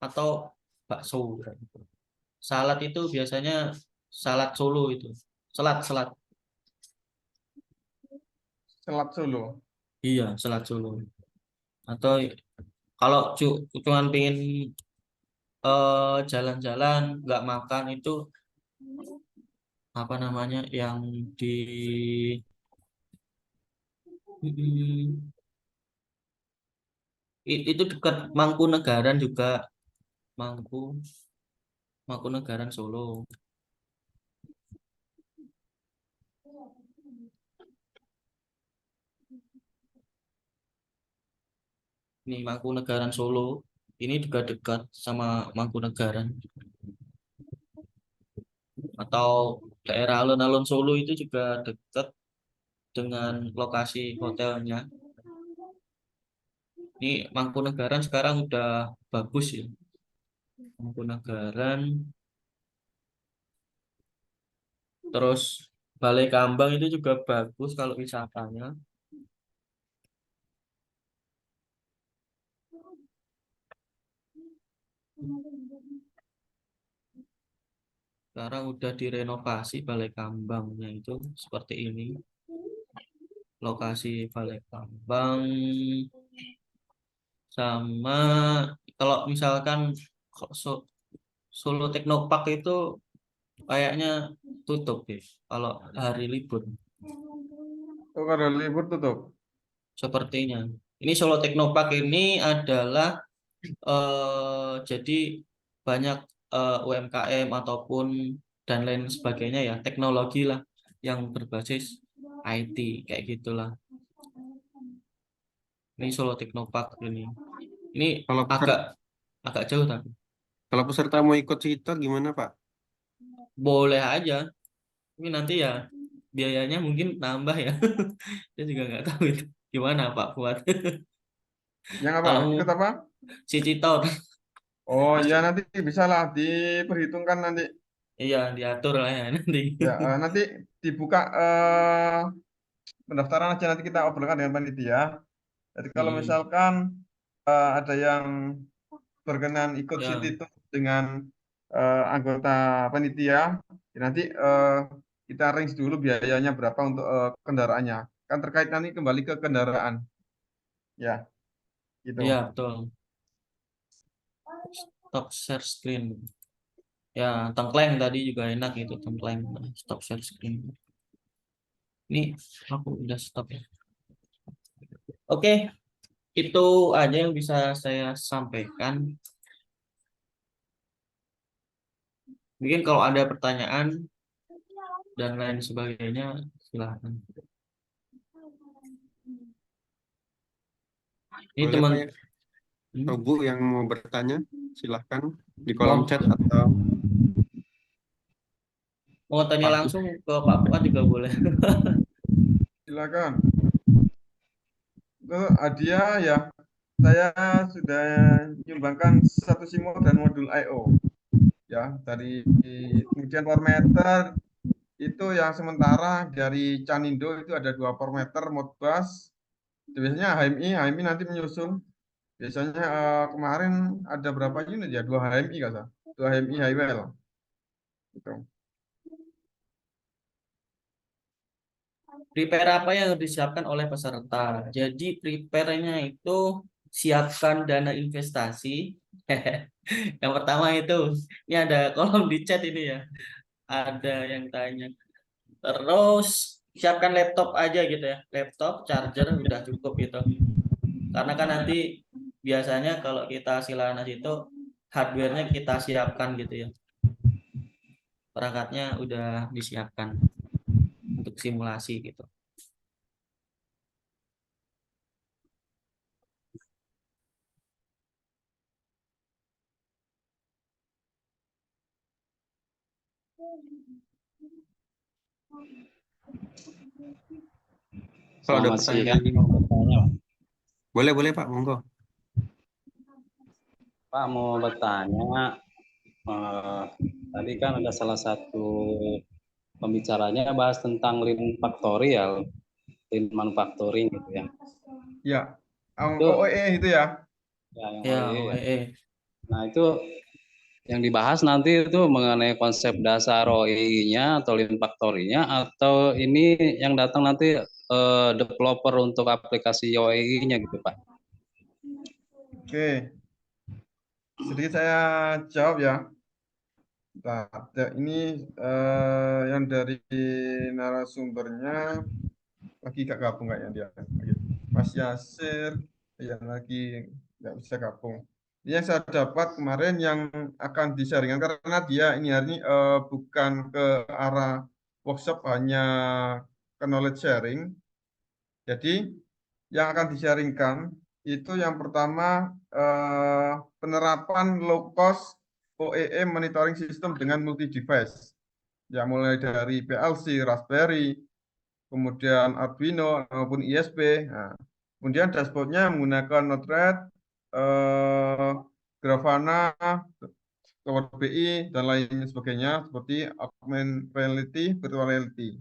Atau bakso. Salad itu biasanya salad Solo itu. Selat. Selat Solo. Iya, selat Solo. Atau kalau cuman pengen jalan-jalan nggak makan itu apa namanya yang di Mm, itu dekat Mangkunegaran juga Mangkunegaran Solo. Ini Mangkunegaran Solo. Ini juga dekat sama Mangkunegaran. Atau daerah alun-alun Solo itu juga dekat dengan lokasi hotelnya. Ini Mangkunegaran sekarang udah bagus ya. Mangkunegaran. Terus Balai Kambang itu juga bagus kalau wisatanya. Sekarang udah direnovasi Balai Kambangnya itu seperti ini. Lokasi Balai Kambang sama kalau misalkan Solo Teknopark itu kayaknya tutup deh kalau hari libur Oh, kalau libur tutup. sepertinya. Ini Solo Teknopark ini adalah jadi banyak UMKM ataupun dan lain sebagainya ya, teknologi lah yang berbasis IT kayak gitulah. Ini Solo Teknopark ini. Ini Kalau peserta, agak jauh tapi kalau peserta mau ikut cerita gimana, Pak? boleh aja. Tapi nanti ya biayanya mungkin nambah ya. Saya juga nggak tahu itu gimana Pak buat Yang apa? kalau Ikut apa? City Tour. Oh ya, nanti bisa lah diperhitungkan nanti. Iya diatur lah ya nanti. Ya, nanti dibuka pendaftaran aja, nanti kita obrolkan dengan panitia. Jadi kalau Hmm, misalkan ada yang berkenan ikut ya city tour dengan anggota panitia, ya nanti kita arrange dulu biayanya berapa untuk kendaraannya. Kan terkait nanti kembali ke kendaraan. Ya, gitu. iya betul. Stop share screen. Ya tengkleng tadi juga enak itu tengkleng. Stop share screen. Ini aku udah stop ya. Oke, itu aja yang bisa saya sampaikan. Mungkin kalau ada pertanyaan dan lain sebagainya, silahkan. Ini Boleh, teman, Pak, ya? Atau Bu yang mau bertanya, silahkan di kolom mau chat atau mau tanya Pak. langsung ke Pak Fuad juga boleh. Silakan. Untuk hadiah ya, saya sudah menyumbangkan satu SIMO dan modul I/O. Ya, dari kemudian power meter itu yang sementara dari Canindo itu ada 2 power meter Modbus. Biasanya HMI nanti menyusul. Biasanya kemarin ada berapa unit ya? 2 HMI kan? 2 HMI Highwell. Gitu. Prepare apa yang disiapkan oleh peserta? Jadi prepare-nya itu siapkan dana investasi Yang pertama itu, ini ada kolom di chat ini ya. Ada yang tanya. Terus siapkan laptop aja gitu ya. Laptop, charger udah cukup gitu. Karena kan nanti biasanya kalau kita Silanas itu hardware-nya kita siapkan gitu ya. Perangkatnya udah disiapkan untuk simulasi gitu. Kalau ada Selamat pertanyaan siang, lagi, mau bertanya. boleh Pak, monggo. Pak mau bertanya, tadi kan ada salah satu pembicaranya bahas tentang lean factorial, lean manufacturing gitu ya. Ya, Itu OEE itu ya. ya yang Ya, OEE ya. OEE. Nah itu yang dibahas nanti itu mengenai konsep dasar OEE-nya atau lean factory-nya, atau ini yang datang nanti developer untuk aplikasi OEE-nya gitu Pak. Oke, sedikit saya jawab ya. Nah, ini yang dari narasumbernya lagi gak gabung kayaknya dia. Mas Yasir yang lagi nggak bisa gabung. Ini yang saya dapat kemarin yang akan disaringkan karena dia ini hari ini bukan ke arah workshop, hanya ke knowledge sharing. Jadi yang akan disaringkan itu yang pertama penerapan low cost OEE monitoring system dengan multi device. Ya mulai dari PLC, Raspberry, kemudian Arduino maupun ISP. Nah, kemudian dashboardnya menggunakan Node-RED, Grafana, Power BI, dan lain sebagainya seperti augmented reality, virtual reality.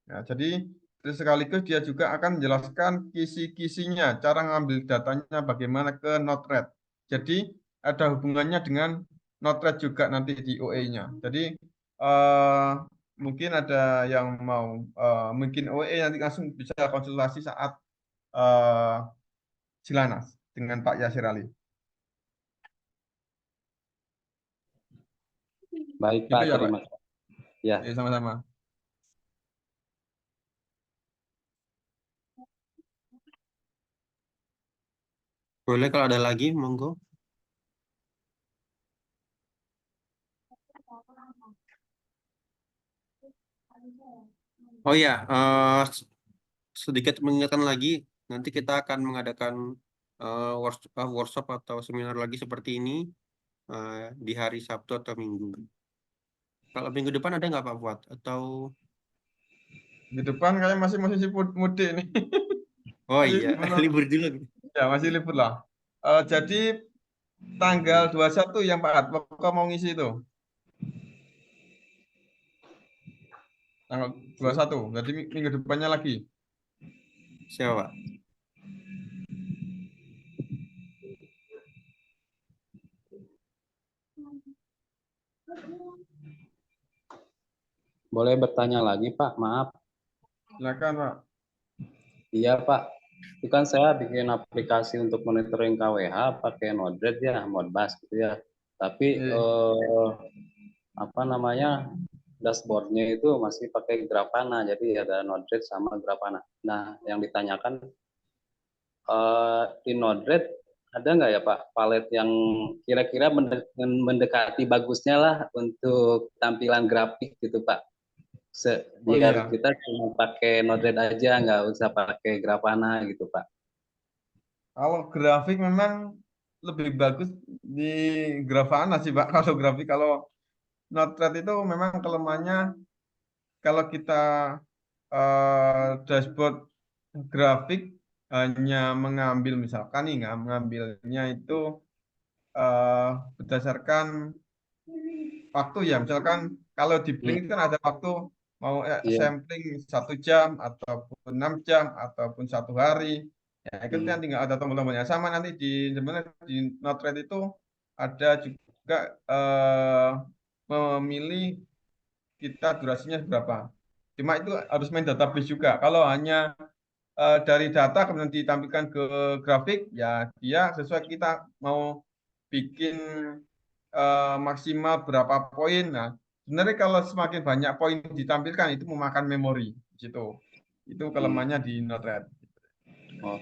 Nah, jadi sekaligus dia juga akan menjelaskan kisi-kisinya, cara ngambil datanya bagaimana ke Node-RED. Jadi ada hubungannya dengan Node-RED juga nanti di OE-nya. Jadi mungkin ada yang mau mungkin OE nanti langsung bisa konsultasi saat Silanas dengan Pak Yasir Ali. Baik Itu Pak, ya Pak. terima kasih. Ya. Ya, sama-sama. Boleh kalau ada lagi, monggo. Oh ya, sedikit mengingatkan lagi, nanti kita akan mengadakan workshop atau seminar lagi seperti ini di hari Sabtu atau Minggu. Kalau minggu depan ada nggak Pak Fuad? Atau Di depan kayak masih mudik nih. oh Masih iya, belum, libur dulu. ya masih libur lah. Jadi tanggal 21 yang Pak Pokok mau ngisi itu. Tanggal 21, jadi minggu depannya lagi. Siapa Pak? Boleh bertanya lagi Pak, maaf. Silakan Pak. Iya Pak, itu kan saya bikin aplikasi untuk monitoring KWH pakai Node-RED ya, Modbus gitu ya. Tapi apa namanya, dashboardnya itu masih pakai Grafana, jadi ada Node-RED sama Grafana. Nah, yang ditanyakan di Node-RED ada nggak ya Pak palet yang kira-kira mendekati bagusnya lah untuk tampilan grafik gitu Pak? Oh Biar iya, kita cuma pakai Node-RED aja, nggak usah pakai Grafana gitu Pak. kalau grafik memang lebih bagus di Grafana sih Pak. Kalau grafik, kalau Node-RED itu memang kelemahannya kalau kita dashboard grafik hanya mengambil misalkan nih mengambilnya itu berdasarkan waktu ya. Misalkan kalau di Blink itu kan ada waktu mau Iya. sampling 1 jam ataupun 6 jam ataupun 1 hari. Ya itu kan tinggal ada tombol-tombolnya. Sama nanti sebenarnya di Node-RED itu ada juga memilih kita durasinya berapa. Cuma itu harus main database juga. Kalau hanya dari data kemudian ditampilkan ke grafik, ya dia sesuai kita mau bikin maksimal berapa poin. Nah, sebenarnya kalau semakin banyak poin ditampilkan itu memakan memori gitu. Itu kelemahannya di Node-RED. Oh,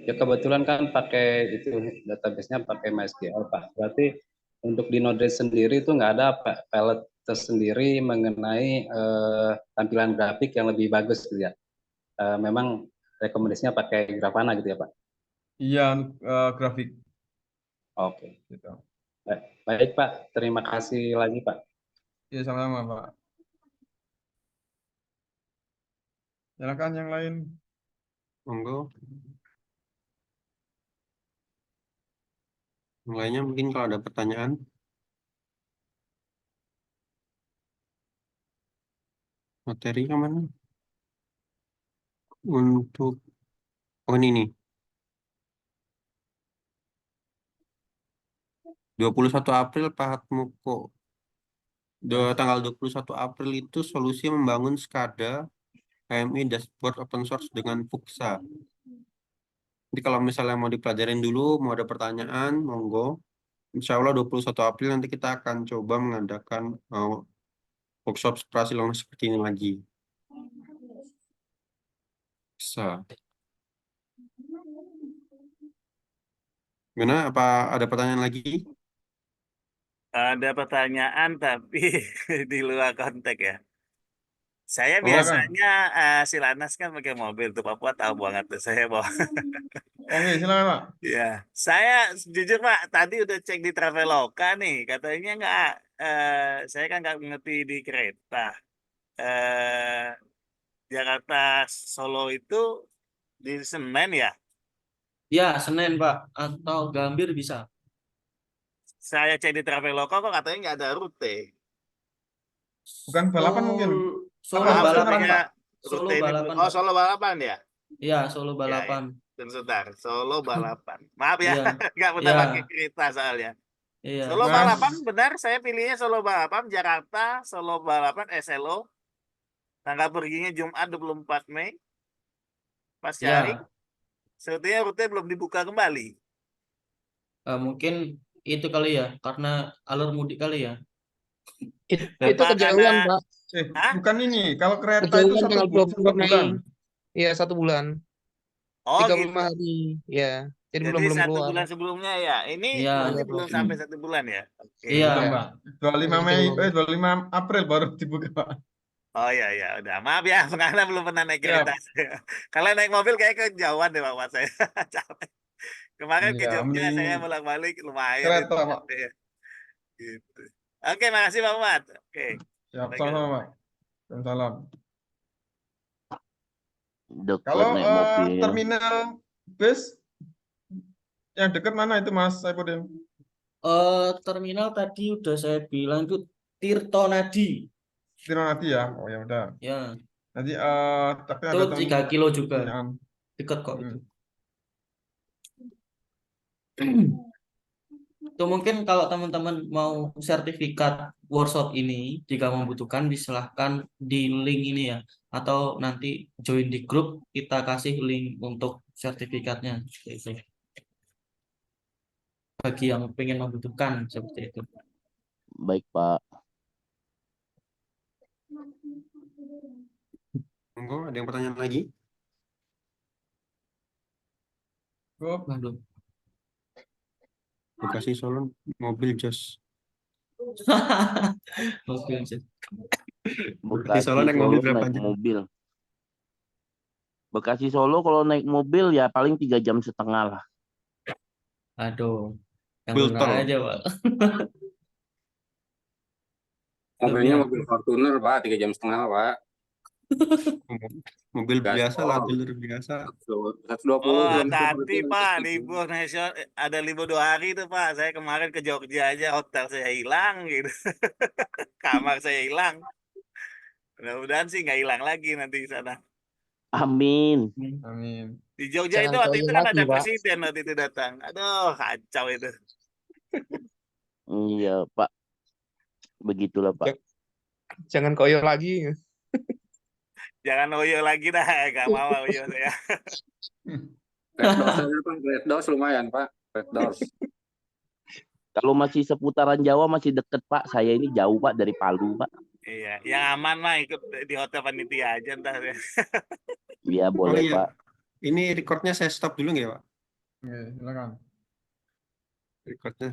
ya kebetulan kan pakai itu database-nya pakai MySQL Pak. Berarti untuk di Node-RED sendiri itu nggak ada palette tersendiri mengenai tampilan grafik yang lebih bagus gitu ya. Memang rekomendasinya pakai Grafana gitu ya Pak. Iya, grafik Oke. gitu. Baik Pak, terima kasih lagi Pak. Ya, sama-sama, Pak. Silakan yang lain. Monggo. Yang lainnya mungkin kalau ada pertanyaan. Materi kemana? Untuk ini nih. 21 April Pak Hatmoko. Tanggal 21 April itu solusi membangun SCADA KMI dashboard open source dengan Fuxa. Jadi kalau misalnya mau dipelajarin dulu, mau ada pertanyaan, monggo. Insya Allah 21 April nanti kita akan coba mengadakan workshop keterampilan seperti ini lagi. Bisa. Gimana? Apa ada pertanyaan lagi? Ada pertanyaan tapi di luar konteks ya. Saya Oh, biasanya Silanas kan pakai mobil tuh, Papua tahu banget tuh saya bawa. Oke, silakan, Pak. Ya, saya jujur Pak, tadi udah cek di Traveloka nih, katanya nggak, saya kan nggak ngerti di kereta. Jakarta Solo itu di Senen ya. Ya, Senen Pak, atau Gambir bisa. Saya cek di Traveloka kok katanya nggak ada rute. Bukan balapan mungkin. Solo Apa, balapan sebenarnya? Pak. Solo Rute ini balapan oh Pak. Solo balapan ya. Iya, Solo Ya, ya. balapan. Sebentar, Solo balapan. Maaf ya, Iya. nggak pernah Iya. pakai kereta soalnya. Iya. Solo Mas. balapan benar, saya pilihnya Solo balapan Jakarta, Solo balapan SLO. Tanggal perginya Jumat 24 Mei. Pas cari, Ya, sebetulnya rute belum dibuka kembali. mungkin itu kali ya, karena alur mudik kali ya. Itu Apa kejauhan, karena Pak. Hah? Bukan ini. Kalau kereta itu Kejauhan satu tanggal bulan. 24 Mei. Iya, 1 bulan. Oh 35 gitu. hari. Ya, jadi Jadi belum 1 keluar. bulan sebelumnya ya. Ini Iya. berarti Iya, belum Pak. sampai 1 bulan ya. Oke. Iya. Belum, Pak. 25 Masih Mei, kejauhan. 25 April baru dibuka, Pak. Oh iya ya, udah. Maaf ya, karena belum pernah naik kereta. Kalau naik mobil kayak kejauhan deh Pak saya. Capek. Kemarin ke Iya, Jogja mending saya bolak-balik lumayan kereta, itu. Pak. Gitu. Oke, makasih Pak Muhammad. Oke. Siap, Baik. sama-sama, Pak. Salam. Dekat Kalau naik mobil. terminal bus yang dekat mana itu, Mas Saipudin? Terminal tadi udah saya bilang itu Tirtonadi. Tirtonadi ya? Oh ya udah. Ya, Nanti tapi itu ada 3 kilo juga. pertanyaan. Dekat kok itu. Itu mungkin kalau teman-teman mau sertifikat workshop ini, jika membutuhkan silahkan di link ini ya, atau nanti join di grup, kita kasih link untuk sertifikatnya. Seperti itu. Bagi yang pengen membutuhkan seperti itu. Baik, Pak. Monggo, ada yang pertanyaan lagi? Waduh. Bekasi Solo mobil jos. Oke. Bekasi Solo naik mobil berapa jam? Bekasi Solo kalau naik mobil ya paling 3,5 jam lah. Aduh, yang Mobil benar tol. aja Pak. Mobilnya mobil Fortuner Pak, 3,5 jam Pak. Mobil biasa lah, jalur biasa. 120. Oh, tadi Pak libur nasional, ada libur 2 hari tuh Pak. Saya kemarin ke Jogja aja, hotel saya hilang gitu. Kamar saya hilang. Mudah-mudahan sih nggak hilang lagi nanti di sana. Amin. Amin. Di Jogja Jangan itu waktu itu koin kan lagi, ada Pak. presiden waktu itu datang. Aduh, kacau itu. Iya, Pak. Begitulah, Pak. Jangan koyo lagi. Jangan oyo lagi dah, nggak mau oyo saya. Red Doors aja Pak, Red Doors lumayan Pak, Red Doors. Kalau masih seputaran Jawa masih deket Pak. Saya ini jauh Pak dari Palu Pak. Iya, yang aman mah ikut di hotel panitia aja ntar ya. Iya Oh boleh iya, Pak. ini recordnya saya stop dulu nggak ya, Pak? Oke, silakan. Recordnya